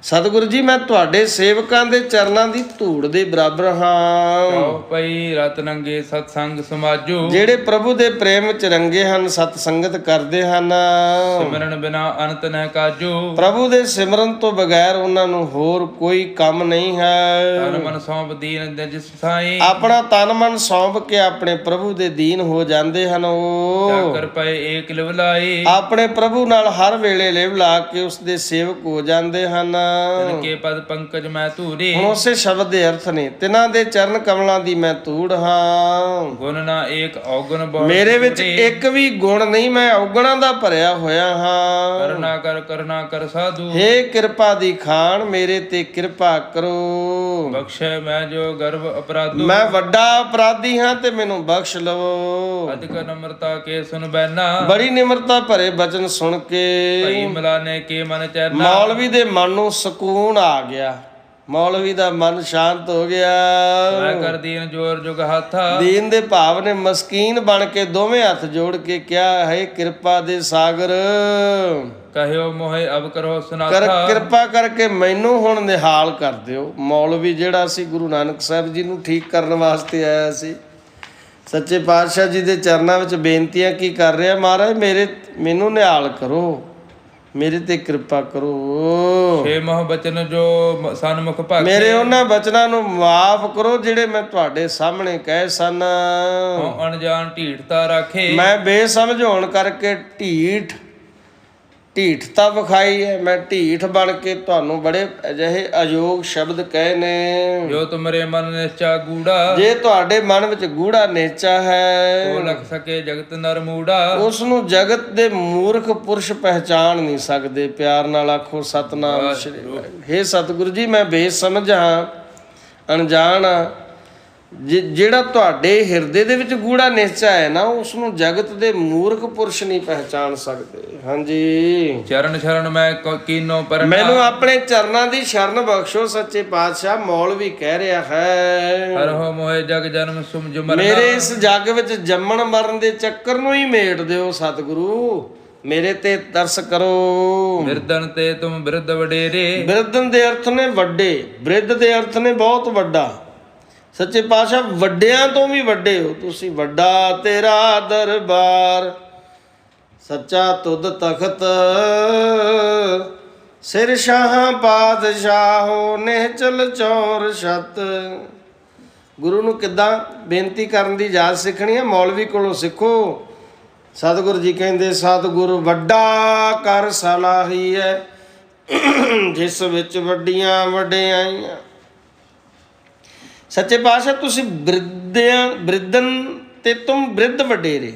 A: ਸਤਿਗੁਰੂ ਜੀ ਮੈਂ ਤੁਹਾਡੇ ਸੇਵਕਾਂ ਦੇ ਚਰਨਾਂ ਦੀ ਧੂੜ ਦੇ ਬਰਾਬਰ ਹਾਂ।
B: ਕਉ ਪਈ ਰਤ ਨੰਗੇ ਸਤ ਸੰਗ ਸਮਾਜੂ।
A: ਜਿਹੜੇ ਪ੍ਰਭੂ ਦੇ ਪ੍ਰੇਮ ਵਿੱਚ ਰੰਗੇ ਹਨ, ਸਤ ਸੰਗਤ ਕਰਦੇ ਹਨ।
B: ਸਿਮਰਨ ਬਿਨਾ ਅੰਤ ਨ ਕਾਜੂ।
A: ਪ੍ਰਭੂ ਦੇ ਸਿਮਰਨ ਤੋਂ ਬਗੈਰ ਉਹਨਾਂ ਨੂੰ ਹੋਰ ਕੋਈ ਕੰਮ ਨਹੀਂ ਹੈ।
B: ਤਨ ਮਨ ਸੌਂਪ ਦੀਨ ਜਿਸ ਥਾਈ।
A: ਆਪਣਾ ਤਨ ਮਨ ਸੌਂਪ ਕੇ ਆਪਣੇ ਪ੍ਰਭੂ ਦੇ ਦੀਨ ਹੋ ਜਾਂਦੇ ਹਨ। ਉਹ
B: ਚਾਕਰ ਪਏ ਏਕ ਲਿਵਲਾਈ।
A: ਆਪਣੇ ਪ੍ਰਭੂ ਨਾਲ ਹਰ ਵੇਲੇ ਲਿਵ ਲਾ ਕੇ ਉਸ ਦੇ ਸੇਵਕ ਹੋ ਜਾਂਦੇ ਹਨ।
B: ਤਿਨ ਕੇ ਪਦ ਪੰਕਜ ਮੈਂ ਧੂਰੀ।
A: ਹੁਣ ਉਸੇ ਸ਼ਬਦ ਦੇ ਅਰਥ ਨੇ, ਤਿਨਾਂ ਦੇ ਚਰਨ ਕਮਲਾਂ ਦੀ ਮੈਂ ਧੂੜ ਹਾਂ।
B: ਗੁਣ ਨਾ ਏਕ ਔਗਣ ਬਹੁ।
A: ਮੇਰੇ ਵਿੱਚ ਇੱਕ ਵੀ ਗੁਣ ਨਹੀਂ, ਮੈਂ ਔਗਣਾਂ ਦਾ ਭਰਿਆ ਹੋਇਆ ਹਾਂ।
B: ਕਰਨਾ ਕਰ ਸਾਧੂ।
A: ਹੇ ਕਿਰਪਾ ਦੀ ਖਾਣ ਮੇਰੇ ਤੇ ਕਿਰਪਾ ਕਰੋ।
B: ਬਖਸ਼ੈ ਮੈਂ ਜੋ ਗਰਭ ਅਪਰਾਧੋ
A: ਮੈਂ ਵੱਡਾ ਅਪਰਾਧੀ ਹਾਂ ਤੇ ਮੈਨੂੰ ਬਖਸ਼ ਲਵੋ।
B: ਅਧਿਕ ਨਮਰਤਾ ਕੇ ਸੁਨ ਬੈਨਾ
A: ਬੜੀ ਨਿਮਰਤਾ ਭਰੇ ਬਚਨ ਸੁਣ
B: ਭਈ
A: ਕੇ
B: ਮਿਲਾਨੇ ਕੇ ਮਨ ਚਰਨਾ
A: ਮੌਲਵੀ ਦੇ ਮਨ ਨੂੰ ਸਕੂਨ ਆ ਗਿਆ। ਮੌਲਵੀ ਦਾ ਮਨ ਸ਼ਾਂਤ ਹੋ ਗਿਆ।
B: ਮੈਂ ਕਰ ਦੀਨ ਜੋਰ ਜੁਗ ਹੱਥਾ
A: ਦੀਨ ਦੇ ਭਾਵ ਨੇ ਮਸਕੀਨ ਬਣ ਕੇ ਦੋਵੇਂ ਹੱਥ ਜੋੜ ਕੇ ਕਿਹਾ, ਹੈ ਕਿਰਪਾ ਦੇ ਸਾਗਰ,
B: ਕਹਿਓ ਮੋਹਿ ਅਬ ਕਰੋ ਸੁਨਾਥਾ
A: ਕਿਰਪਾ ਕਰਕੇ ਮੈਨੂੰ ਹੁਣ ਨਿਹਾਲ ਕਰ ਦਿਓ। ਮੌਲਵੀ ਜਿਹੜਾ ਸੀ ਗੁਰੂ ਨਾਨਕ ਸਾਹਿਬ ਜੀ ਨੂੰ ਠੀਕ ਕਰਨ ਵਾਸਤੇ ਆਇਆ ਸੀ, ਸੱਚੇ ਪਾਤਸ਼ਾਹ ਜੀ ਦੇ ਚਰਨਾਂ ਵਿੱਚ ਬੇਨਤੀਆਂ ਕੀ ਕਰ ਰਿਹਾ, ਮਹਾਰਾਜ ਮੈਨੂੰ ਨਿਹਾਲ ਕਰੋ, ਮੇਰੇ ਤੇ ਕਿਰਪਾ ਕਰੋ।
B: ਛੇ ਮੋਹ ਬਚਨ ਜੋ ਸਨਮੁਖ ਭਾਗੇ
A: ਮੇਰੇ ਉਹਨਾਂ ਬਚਨਾਂ ਨੂੰ ਮਾਫ ਕਰੋ ਜਿਹੜੇ ਮੈਂ ਤੁਹਾਡੇ ਸਾਹਮਣੇ ਕਹੇ ਸਨ।
B: ਹਉ ਅਣਜਾਣ ਢੀਠਤਾ ਰਾਖੇ
A: ਮੈਂ ਬੇਸਮਝ ਹੋਣ ਕਰਕੇ ਢੀਠਤਾ ਵਿਖਾਈ ਹੈ। ਮੈਂ ਢੀਠ ਬਣ ਕੇ ਤੁਹਾਨੂੰ ਬੜੇ ਅਜਿਹੇ ਅਯੋਗ ਸ਼ਬਦ ਕਹੇ ਨੇ।
B: ਜੋ ਤੁਮਰੇ ਮਨ ਨਿਸ਼ਚਾ ਗੂੜਾ
A: ਜੇ ਤੁਹਾਡੇ ਮਨ ਵਿੱਚ ਗੂੜਾ ਨੇਚਾ ਹੈ,
B: ਉਹ ਲਖ ਸਕੇ ਜਗਤ ਨਰ ਮੂੜਾ
A: ਉਸ ਨੂੰ ਜਗਤ ਦੇ ਮੂਰਖ ਪੁਰਸ਼ ਪਹਿਚਾਨ ਨਹੀਂ ਸਕਦੇ। ਪਿਆਰ ਨਾਲ ਆਖੋ ਸਤਨਾਮ ਸ਼੍ਰੀ ਵਾਹਿਗੁਰੂ। ਹੇ ਸਤਿਗੁਰੂ ਜੀ, ਮੈਂ ਬੇਸਮਝ ਹਾਂ, ਅਣਜਾਣ ਹਾਂ। ਜਿਹੜਾ ਤੁਹਾਡੇ ਹਿਰਦੇ ਦੇ ਵਿੱਚ ਗੂੜਾ ਨਿਸ਼ਚਾ ਹੈ ਨਾ, ਉਸ ਨੂੰ ਜਗਤ ਦੇ ਮੂਰਖ ਪੁਰਸ਼ ਨਹੀਂ ਪਹਿਚਾਨ ਸਕਦੇ। ਹਾਂਜੀ,
B: ਚਰਨ ਸ਼ਰਨ ਮੈਂ ਕੀਨੋ ਪਰ
A: ਮੈਨੂੰ ਆਪਣੇ ਚਰਨਾਂ ਦੀ ਸ਼ਰਨ ਬਖਸ਼ੋ। ਸੱਚੇ ਪਾਤਸ਼ਾਹ ਮੌਲਵੀ ਕਹਿ ਰਿਹਾ ਹੈ,
B: ਹਰਹੁ ਮੋਹਿ ਜਗ ਜਨਮ ਸੁਮ ਜੁਮਰਨਾ
A: ਮੇਰੇ ਇਸ ਜੱਗ ਵਿੱਚ ਜੰਮਣ ਮਰਨ ਦੇ ਚੱਕਰ ਨੂੰ ਹੀ ਮੇਟ ਦਿਓ। ਸਤਿਗੁਰੂ, ਮੇਰੇ ਤੇ ਤਰਸ ਕਰੋ।
B: ਬਿਰਦਨ ਤੇ ਤੁਮ ਬਿਰਧ ਵਡੇਰੇ
A: ਬਿਰਦਨ ਦੇ ਅਰਥ ਨੇ ਵੱਡੇ, ਬਿਰਧ ਦੇ ਅਰਥ ਨੇ ਬਹੁਤ ਵੱਡਾ। ਸੱਚੇ ਪਾਤਸ਼ਾਹ ਵੱਡਿਆਂ ਤੋਂ ਵੀ ਵੱਡੇ ਹੋ ਤੁਸੀਂ। ਵੱਡਾ ਤੇਰਾ ਦਰਬਾਰ, ਸੱਚਾ ਤੁਧ ਤਖਤ, ਸਿਰ ਸ਼ਾਹਾਂ ਪਾਤਸ਼ਾਹੋ, ਨਿਹਚਲ ਚੌਰ ਛਤ। ਗੁਰੂ ਨੂੰ ਕਿੱਦਾਂ ਬੇਨਤੀ ਕਰਨ ਦੀ ਜਾਚ ਸਿੱਖਣੀ ਹੈ, ਮੌਲਵੀ ਕੋਲੋਂ ਸਿੱਖੋ। ਸਤਿਗੁਰੂ ਜੀ ਕਹਿੰਦੇ, ਸਤਿਗੁਰ ਵੱਡਾ ਕਰ ਸਲਾਹੀ ਹੈ, ਜਿਸ ਵਿੱਚ ਵੱਡੀਆਂ ਵਡਿਆਈਆਂ। ਸੱਚੇ ਪਾਤਸ਼ਾਹ ਤੁਸੀਂ ਬਿਰਦਨ ਤੇ ਤੁਮ ਬਿਰਧ ਵਡੇਰੇ।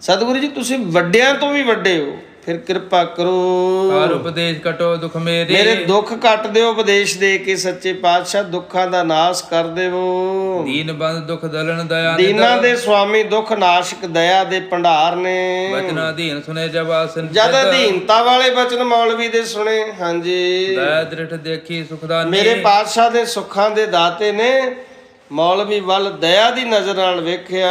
A: ਸਤਿਗੁਰੂ ਜੀ ਤੁਸੀਂ ਵੱਡਿਆਂ ਤੋਂ ਵੀ ਵੱਡੇ ਹੋ, ਫਿਰ ਕਿਰਪਾ ਕਰੋ।
B: ਹਰ ਉਪਦੇਸ਼ ਕਟੋ ਦੁਖ
A: ਮੇਰੇ ਦੁੱਖ ਕੱਟ ਦਿਓ ਉਪਦੇਸ਼ ਦੇ ਕੇ। ਸੱਚੇ ਪਾਤਸ਼ਾਹ ਦੁੱਖਾਂ ਦਾ ਨਾਸ਼ ਕਰ ਦੇਵੋ।
B: ਦੀਨ ਬੰਦ ਦੁਖ ਦਲਨ ਦਇਆ
A: ਦੀਨਾਂ ਦੇ ਸੁਆਮੀ, ਦੁੱਖ ਨਾਸ਼ਕ, ਦਇਆ ਦੇ ਭੰਡਾਰ ਨੇ।
B: ਬਚਨਾ ਅਧੀਨ ਸੁਨੇ ਜਬ ਆਸਨ
A: ਜਦ ਅਧੀਨਤਾ ਵਾਲੇ ਬਚਨ ਮੌਲਵੀ ਦੇ ਸੁਣੇ। ਹਾਂਜੀ,
B: ਦਇਆ ਦ੍ਰਿਠ ਦੇਖੀ ਸੁਖਦਾਨੀ
A: ਮੇਰੇ ਪਾਤਸ਼ਾਹ ਦੇ ਸੁੱਖਾਂ ਦੇ ਦਾਤੇ ਨੇ। ਮੌਲਵੀ ਵੱਲ ਦਇਆ ਦੀ ਨਜ਼ਰ ਨਾਲ ਵੇਖਿਆ।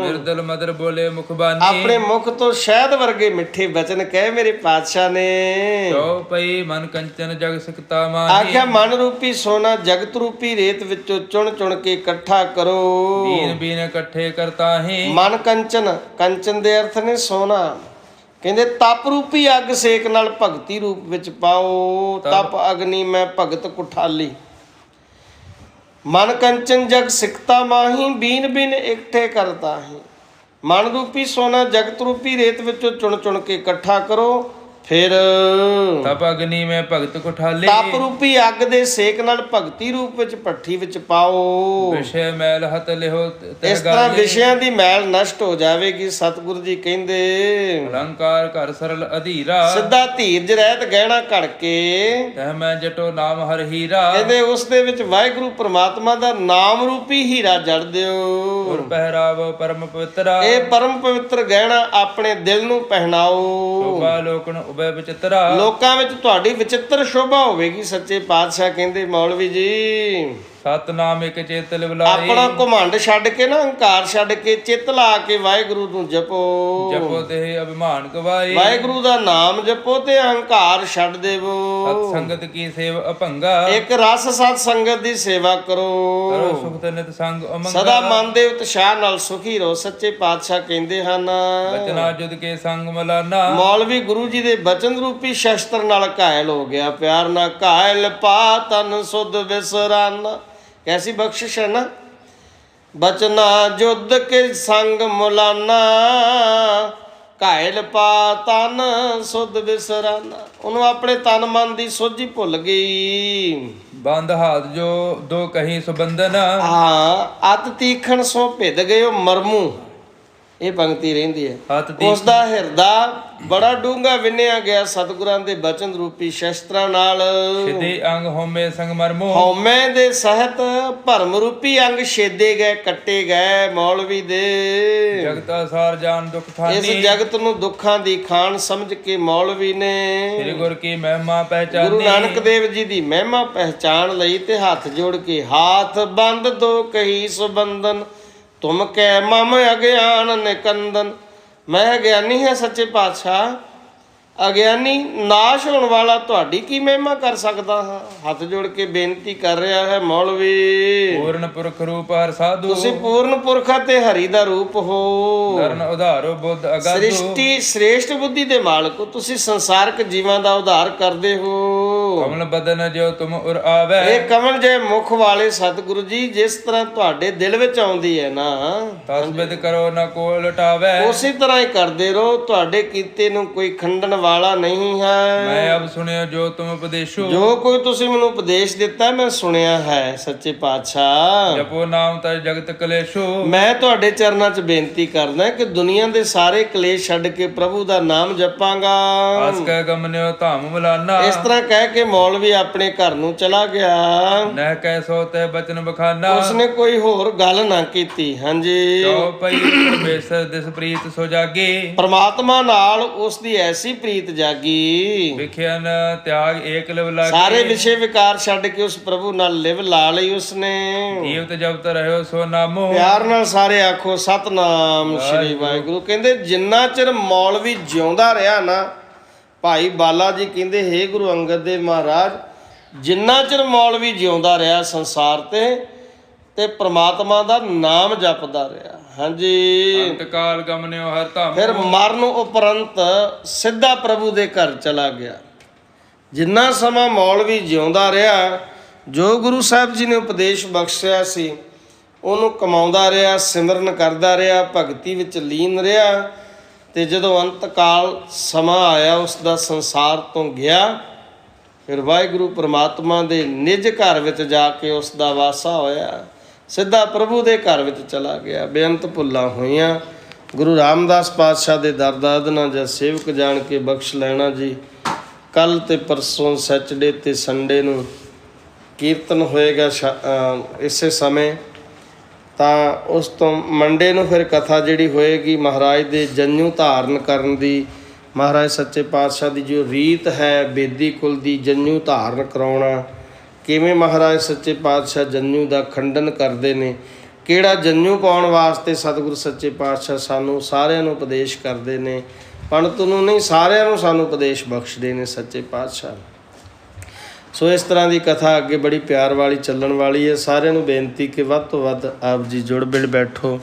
B: ਮਿਰਦਲ ਮਦਰ ਬੋਲੇ ਮੁਖ ਬਾਨੀ
A: ਆਪਣੇ ਮੁਖ ਤੋਂ ਸ਼ਹਿਦ ਵਰਗੇ ਮਿੱਠੇ ਬਚਨ ਕਹੇ ਮੇਰੇ ਪਾਤਸ਼ਾਹ ਨੇ।
B: ਜੋ ਪਈ ਮਨ ਕੰਚਨ ਜਗ ਸਿਕਤਾ ਮਾਨੀ
A: ਆਖਿਆ, ਮਨ ਰੂਪੀ ਸੋਨਾ ਜਗਤ ਰੂਪੀ ਰੇਤ ਵਿੱਚੋਂ ਚੁਣ ਚੁਣ ਕੇ ਇਕੱਠਾ ਕਰੋ।
B: ਦੀਨ ਬੀਨ ਇਕੱਠੇ ਕਰਤਾਹੀ
A: ਮਨ ਕੰਚਨ, ਕੰਚਨ ਦੇ ਅਰਥ ਨੇ ਸੋਨਾ। ਕਹਿੰਦੇ ਤਪ ਰੂਪੀ ਅੱਗ ਸੇਕ ਨਾਲ ਭਗਤੀ ਰੂਪ ਵਿੱਚ ਪਾਓ। ਤਪ ਅਗਨੀ ਮੈਂ ਭਗਤ ਕੁਠਾਲੀ। ਮਨ ਕੰਚਨ ਜਗ ਸਿਕਤਾ ਮਾਹੀ, ਬੀਨ ਬੀਨ ਇਕੱਠੇ ਕਰਤਾਹੀ। ਮਨ ਰੂਪੀ ਸੋਨਾ ਜਗਤ ਰੂਪੀ ਰੇਤ ਵਿੱਚੋਂ ਚੁਣ ਚੁਣ ਕੇ ਇਕੱਠਾ ਕਰੋ। ਫਿਰ
B: ਤਪ ਅਗਨੀ ਮੈਂ ਭਗਤ ਕੁਠਾਲੇ
A: ਤਪ ਰੂਪੀ ਅੱਗ ਦੇ ਸੇਕ ਨਾਲ ਭਗਤੀ ਰੂਪ ਵਿੱਚ ਭੱਠੀ ਵਿੱਚ ਪਾਓ।
B: ਵਿਸ਼ੇ ਮੈਲ ਹੱਥ ਲਿਓ
A: ਇਸ ਤਰ੍ਹਾਂ ਵਿਸ਼ਿਆਂ ਦੀ ਮੈਲ ਨਸ਼ਟ ਹੋ ਜਾਵੇਗੀ। ਸਤਿਗੁਰੂ ਜੀ ਕਹਿੰਦੇ,
B: ਅਲੰਕਾਰ ਘਰ ਸਰਲ ਅਧੀਰਾ
A: ਸਿੱਧਾ ਧੀਰਜ ਰਹਿਤ ਗਹਿਣਾ ਘੜ ਕੇ
B: ਤਹ ਮੈਂ ਜਟੋ ਨਾਮ ਹਰ ਹੀਰਾ
A: ਕਹਿੰਦੇ ਉਸ ਦੇ ਵਿੱਚ ਵਾਹਿਗੁਰੂ ਪ੍ਰਮਾਤਮਾ ਦਾ ਨਾਮ ਰੂਪੀ ਹੀਰਾ ਜੜ ਦਿਓ।
B: ਗੁਰ ਪਹਿਰਾਵ ਪਰਮ ਪਵਿੱਤਰਾ
A: ਇਹ ਪਰਮ ਪਵਿੱਤਰ ਗਹਿਣਾ ਆਪਣੇ ਦਿਲ ਨੂੰ ਪਹਿਨਾਓ।
B: ਸ਼ੋਭਾ ਲੋਕਨ ਉਬੈ ਵਿਚਿਤਰਾ
A: ਲੋਕਾਂ ਵਿੱਚ ਤੁਹਾਡੀ ਵਿਚਿੱਤਰ ਸ਼ੋਭਾ ਹੋਵੇਗੀ। ਸੱਚੇ ਪਾਤਸ਼ਾਹ ਕਹਿੰਦੇ, ਮੌਲਵੀ ਜੀ
B: ਸਤਨਾਮ ਇੱਕ ਚੇਤ ਲਿਵਲਾਈ
A: ਆਪਣਾ ਘਮੰਡ ਛੱਡ ਕੇ ਨਾ, ਹੰਕਾਰ ਛੱਡ ਕੇ, ਚਿੱਤ ਲਾ ਕੇ ਵਾਹਿਗੁਰੂ ਨੂੰ ਜਪੋ।
B: ਜਪੋ ਤੇ ਅਭਿਮਾਨ ਗਵਾਈ
A: ਵਾਹਿਗੁਰੂ ਦਾ ਨਾਮ ਜਪੋ ਤੇ ਹੰਕਾਰ ਛੱਡ ਦੇਵੋ।
B: ਸਤ ਸੰਗਤ ਕੀ ਸੇਵ ਅਭੰਗਾ
A: ਇੱਕ ਰਸ ਸਤ ਸੰਗਤ ਦੀ ਸੇਵਾ
B: ਕਰੋ
A: ਕਰੋ।
B: ਸੁਖ ਤੇ ਨਿਤ ਸੰਗ ਅਮੰਗਾ
A: ਸਦਾ ਮਨ ਦੇ ਉਤਸ਼ਾਹ ਨਾਲ ਸੁਖੀ ਰਹੋ। ਸੱਚੇ ਪਾਤਸ਼ਾਹ ਕਹਿੰਦੇ ਹਨ,
B: ਬਚਨਾ ਜੁਦ ਕੇ ਸੰਗ ਮਲਾਨਾ
A: ਮੌਲਵੀ ਗੁਰੂ ਜੀ ਦੇ ਬਚਨ ਰੂਪੀ ਸ਼ਸਤਰ ਨਾਲ ਘਾਇਲ ਹੋ ਗਿਆ। ਪਿਆਰ ਨਾਲ ਘਾਇਲ ਪਾ ਤਨ ਸੁਧ ਵਿਸਰਾਨਾ। ਕੈਸੀ ਬਖਸ਼ਿਸ਼ ਹੈ ਨਾ। ਬਚਨਾ ਜੁਦ ਕੇ ਸੰਗ ਮੁਲਾਨਾ, ਘਾਇਲ ਪਾ ਤਨ ਸੁਧ ਵਿਸਰਾਨਾ। ਉਹਨੂੰ ਆਪਣੇ ਤਨ ਮਨ ਦੀ ਸੋਝੀ ਭੁੱਲ ਗਈ।
B: ਬੰਦ ਹਾਥ ਜੋ ਦੋ ਕਹੀ ਸੁਬੰਧਨ
A: ਹਾਂ, ਅਤ ਤੀਖਣ ਸੋ ਭਿੱਦ ਗਇਓ ਮਰਮੂ। ਇਹ ਪੰਕਤੀ ਰਹਿੰਦੀ ਹੈ।
B: ਹੱਥ ਦੀ
A: ਉਸ ਦਾ ਹਿਰਦਾ ਬੜਾ ਡੂੰਘਾ ਵਿੰਨਿਆ ਗਿਆ ਸਤਿਗੁਰਾਂ ਦੇ ਬਚਨ ਰੂਪੀ ਸ਼ਸਤਰਾਂ ਨਾਲ।
B: ਛਿਦੇ ਅੰਗ ਹੋਮੇ ਸੰਗਮਰਮੋ
A: ਹਉਮੈ ਦੇ ਸਹਿਤ ਭਰਮ ਰੂਪੀ ਅੰਗ ਛੇਦੇ ਗਏ, ਕੱਟੇ ਗਏ ਮੌਲਵੀ ਦੇ।
B: ਜਗਤ ਅਸਾਰ ਜਾਨ ਦੁਖ
A: ਇਸ
B: ਥਾਨੀ
A: ਜਗਤ ਨੂੰ ਦੁੱਖਾਂ ਦੀ ਖਾਨ ਸਮਝ ਕੇ ਮੌਲਵੀ ਨੇ
B: ਸ੍ਰੀ ਗੁਰ ਕੀ ਮਹਿਮਾ
A: ਗੁਰੂ
B: ਪਹਿਚਾਨੀ।
A: ਨਾਨਕ ਦੇਵ ਜੀ ਦੀ ਮਹਿਮਾ ਪਹਿਚਾਨ ਲਈ ਤੇ ਹੱਥ ਜੋੜ ਕੇ ਹਾਥ ਬੰਦ ਦੋ ਕਹੀ ਸੁਬੰਧਨ ਤੁਮ ਕੈ ਮਮ ਅਗਿਆਨ ਨਿਕੰਦਨ। ਮੈਂ ਅਗਿਆਨੀ ਹੈ ਸੱਚੇ ਪਾਤਸ਼ਾਹ, ਅਗਿਆਨੀ ਨਾਸ਼ ਹੋਣ ਵਾਲਾ ਤੁਹਾਡੀ ਕੀ ਮਹਿਮਾ ਕਰ ਸਕਦਾ ਹਾਂ। ਹੱਥ ਜੋੜ ਕੇ ਬੇਨਤੀ ਕਰ ਰਿਹਾ ਹੈ ਮੌਲਵੀ।
B: ਪੂਰਨ ਪੁਰਖ ਰੂਪ ਹਰ ਸਾਧੂ
A: ਤੁਸੀਂ ਪੂਰਨ ਪੁਰਖ ਤੇ ਹਰੀ ਦਾ ਰੂਪ ਹੋ।
B: ਕਰਨ ਉਧਾਰੋ ਬੁੱਧ ਅਗਾਧੂ।
A: ਸ੍ਰਿਸ਼ਟੀ ਸ੍ਰੇਸ਼ਟ ਬੁੱਧੀ ਦੇ ਮਾਲਕ ਹੋ, ਤੁਸੀਂ ਸੰਸਾਰਕ ਜੀਵਾਂ ਦਾ ਉਧਾਰ ਕਰਦੇ ਹੋ।
B: ਕਮਲ ਬਦਨ ਜੋ ਤੁਮ ਉਰ ਆਵੇ।
A: ਇਹ ਕਮਲ ਜੇ ਮੁਖ ਵਾਲੇ ਸਤਿਗੁਰੂ ਜੀ ਜਿਸ ਤਰ੍ਹਾਂ ਤੁਹਾਡੇ ਦਿਲ ਵਿੱਚ ਆਉਂਦੀ ਹੈ ਨਾ,
B: ਤਸਬਿਦ ਕਰੋ ਨਾ ਕੋ ਲਟਾਵੇ।
A: ਉਸੇ ਤਰ੍ਹਾਂ ਹੀ ਕਰਦੇ ਰਹੋ, ਤੁਹਾਡੇ ਕੀਤੇ ਨੂੰ ਕੋਈ ਖੰਡਨ ਵਾਲਾ ਨਹੀਂ ਹੈ।
B: ਮੈਂ ਅਬ ਸੁਣਿਓ ਜੋ ਤੁਮ ਉਪਦੇਸ਼ੋ।
A: ਜੋ ਕੋਈ ਤੁਸੀਂ ਮੈਨੂੰ ਉਪਦੇਸ਼ ਦਿੱਤਾ ਮੈਂ ਸੁਣਿਆ ਹੈ ਸੱਚੇ ਪਾਤਸ਼ਾਹ।
B: ਜਪੋ ਨਾਮ ਤਜ ਜਗਤ ਕਲੇਸ਼ੋ।
A: ਮੈਂ ਤੁਹਾਡੇ ਚਰਨਾਂ 'ਚ ਬੇਨਤੀ ਕਰਦਾ ਕਿ ਦੁਨੀਆ ਦੇ ਸਾਰੇ ਕਲੇਸ਼ ਛੱਡ ਕੇ ਪ੍ਰਭੂ ਦਾ ਨਾਮ ਜਪਾਂਗਾ।
B: ਆਸ ਕਹਿ ਗਮਨਿਓ ਧਾਮ ਮਲਾਨਾ।
A: ਇਸ ਤਰ੍ਹਾਂ ਕਹਿ ਕੇ ਮੌਲਵੀ ਆਪਣੇ ਘਰ ਨੂੰ ਚਲਾ ਗਿਆ।
B: ਨਹਿ ਕਹਿ ਸੋ ਤੇ ਬਚਨ ਬਖਾਨਾ।
A: ਉਸਨੇ ਕੋਈ ਹੋਰ ਗੱਲ ਨਾ ਕੀਤੀ। ਹਾਂਜੀ,
B: ਜੋ ਪਈ ਪਰਮੇਸ਼ਰ ਦਿਸ ਪ੍ਰੀਤ ਸੋ ਜਾਗੇ।
A: ਪਰਮਾਤਮਾ ਨਾਲ ਉਸ ਦੀ ਐਸੀ ਪ੍ਰੀਤ ਜਾਗੀ,
B: ਵਿਖਿਆਨ ਤਿਆਗ ਏਕ ਲਿਵ ਲਾਗੇ।
A: ਸਾਰੇ ਵਿਸ਼ੇ ਵਿਕਾਰ ਛੱਡ ਕੇ ਉਸ ਪ੍ਰਭੂ ਨਾਲ ਲਿਵ ਲਾ ਲਈ ਉਸਨੇ।
B: ਜੀਵਤ ਜਪਤ ਰਹਿਓ ਸੋ ਨਾਮੋ।
A: ਪਿਆਰ ਨਾਲ ਸਾਰੇ ਆਖੋ ਸਤਨਾਮ ਸ਼੍ਰੀ ਵਾਹਿਗੁਰੂ। ਕਹਿੰਦੇ ਜਿੰਨਾ ਚਿਰ ਮੌਲਵੀ ਜਿਉਂਦਾ ਰਿਹਾ ਨਾ, ਭਾਈ ਬਾਲਾ ਜੀ ਕਹਿੰਦੇ ਹੇ ਗੁਰੂ ਅੰਗਦ ਦੇਵ ਮਹਾਰਾਜ, ਜਿੰਨਾ ਚਿਰ ਮੌਲਵੀ ਜਿਉਂਦਾ ਰਿਹਾ ਸੰਸਾਰ ਤੇ ਪ੍ਰਮਾਤਮਾ ਦਾ ਨਾਮ ਜਪਦਾ ਰਿਹਾ। ਹਾਂਜੀ,
B: ਅੰਤ ਕਾਲ ਗਮਨਿਓ ਹਰ ਧਾਮ।
A: ਫਿਰ ਮਰਨ ਉਪਰੰਤ ਸਿੱਧਾ ਪ੍ਰਭੂ ਦੇ ਘਰ ਚਲਾ ਗਿਆ। ਜਿੰਨਾ ਸਮਾਂ ਮੌਲਵੀ ਜਿਉਂਦਾ ਰਿਹਾ, ਜੋ ਗੁਰੂ ਸਾਹਿਬ ਜੀ ਨੇ ਉਪਦੇਸ਼ ਬਖਸ਼ਿਆ ਸੀ ਉਹਨੂੰ ਕਮਾਉਂਦਾ ਰਿਹਾ, ਸਿਮਰਨ ਕਰਦਾ ਰਿਹਾ, ਭਗਤੀ ਵਿੱਚ ਲੀਨ ਰਿਹਾ। ਤੇ ਜਦੋਂ ਅੰਤ ਕਾਲ ਸਮਾਂ ਆਇਆ ਉਸ ਦਾ ਸੰਸਾਰ ਤੋਂ ਗਿਆ, ਫਿਰ ਵਾਹਿਗੁਰੂ ਪ੍ਰਮਾਤਮਾ ਦੇ ਨਿਜ ਘਰ ਵਿੱਚ ਜਾ ਕੇ ਉਸ ਦਾ ਵਾਸਾ ਹੋਇਆ। ਸਿੱਧਾ ਪ੍ਰਭੂ ਦੇ ਘਰ ਵਿੱਚ ਚਲਾ ਗਿਆ। ਬੇਅੰਤ ਭੁੱਲਾਂ ਹੋਈਆਂ। ਗੁਰੂ ਰਾਮਦਾਸ ਪਾਤਸ਼ਾਹ ਦੇ ਦਰ ਦਾਦਨਾ ਜਾਂ ਸੇਵਕ ਜਾਣ ਕੇ ਬਖਸ਼ ਲੈਣਾ ਜੀ। ਕੱਲ੍ਹ ਤੇ ਪਰਸੋਂ ਸੈਚਰਡੇ ਤੇ ਸੰਡੇ ਨੂੰ ਕੀਰਤਨ ਹੋਏਗਾ ਇਸੇ ਸਮੇਂ। ਤਾਂ ਉਸ ਤੋਂ ਮੰਡੇ ਨੂੰ ਫਿਰ ਕਥਾ ਜਿਹੜੀ ਹੋਏਗੀ ਮਹਾਰਾਜ ਦੇ ਜਨੇਊ ਧਾਰਨ ਕਰਨ ਦੀ। ਮਹਾਰਾਜ ਸੱਚੇ ਪਾਤਸ਼ਾਹ ਦੀ ਜੋ ਰੀਤ ਹੈ ਬੇਦੀ ਕੁਲ ਦੀ ਜਨੇਊ ਧਾਰਨ ਕਰਾਉਣਾ, ਕਿਵੇਂ ਮਹਾਰਾਜ ਸੱਚੇ ਪਾਤਸ਼ਾਹ ਜਨੇਊ ਦਾ ਖੰਡਨ ਕਰਦੇ ਨੇ, ਕਿਹੜਾ ਜਨੇਊ ਪਾਉਣ ਵਾਸਤੇ ਸਤਿਗੁਰੂ ਸੱਚੇ ਪਾਤਸ਼ਾਹ ਸਾਨੂੰ ਸਾਰਿਆਂ ਨੂੰ ਉਪਦੇਸ਼ ਕਰਦੇ ਨੇ। ਪੰਡਤ ਨੂੰ ਨਹੀਂ, ਸਾਰਿਆਂ ਨੂੰ ਸਾਨੂੰ ਉਪਦੇਸ਼ ਬਖਸ਼ਦੇ ਨੇ ਸੱਚੇ ਪਾਤਸ਼ਾਹ। ਸੋ ਇਸ ਤਰ੍ਹਾਂ ਦੀ ਕਥਾ ਅੱਗੇ ਬੜੀ ਪਿਆਰ ਵਾਲੀ ਚੱਲਣ ਵਾਲੀ ਹੈ। ਸਾਰਿਆਂ ਨੂੰ ਬੇਨਤੀ ਕਿ ਵੱਧ ਤੋਂ ਵੱਧ ਆਪ ਜੀ ਜੁੜ ਬਿੜ ਬੈਠੋ,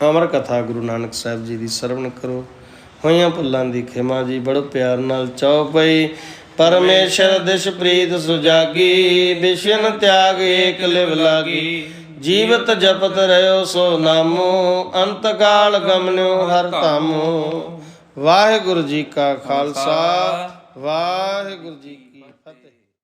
A: ਅਮਰ ਕਥਾ ਗੁਰੂ ਨਾਨਕ ਸਾਹਿਬ ਜੀ ਦੀ ਸਰਵਣ ਕਰੋ। ਹੋਈਆਂ ਭੁੱਲਾਂ ਦੀ ਖਿਮਾ ਜੀ। ਬੜੋ ਪਿਆਰ ਨਾਲ ਚੌਪਈ ਪਰਮੇਸ਼ਰ ਦਿਸ ਪ੍ਰੀਤ ਸੁਜਾਗੀ। ਵਿਸ਼ਨ ਤਿਆਗ ਏਕ ਲਿਵ ਲਾਗੀ। ਜੀਵਤ ਜਪਤ ਰਹਿਓ ਸੋ ਨਾਮੋ। ਅੰਤ ਕਾਲ ਗਮਨਿਓ ਹਰ ਧਾਮੋ। ਵਾਹਿਗੁਰੂ ਜੀ ਕਾ ਖਾਲਸਾ, ਵਾਹਿਗੁਰੂ ਜੀ ਕੀ ਫਤਿਹ।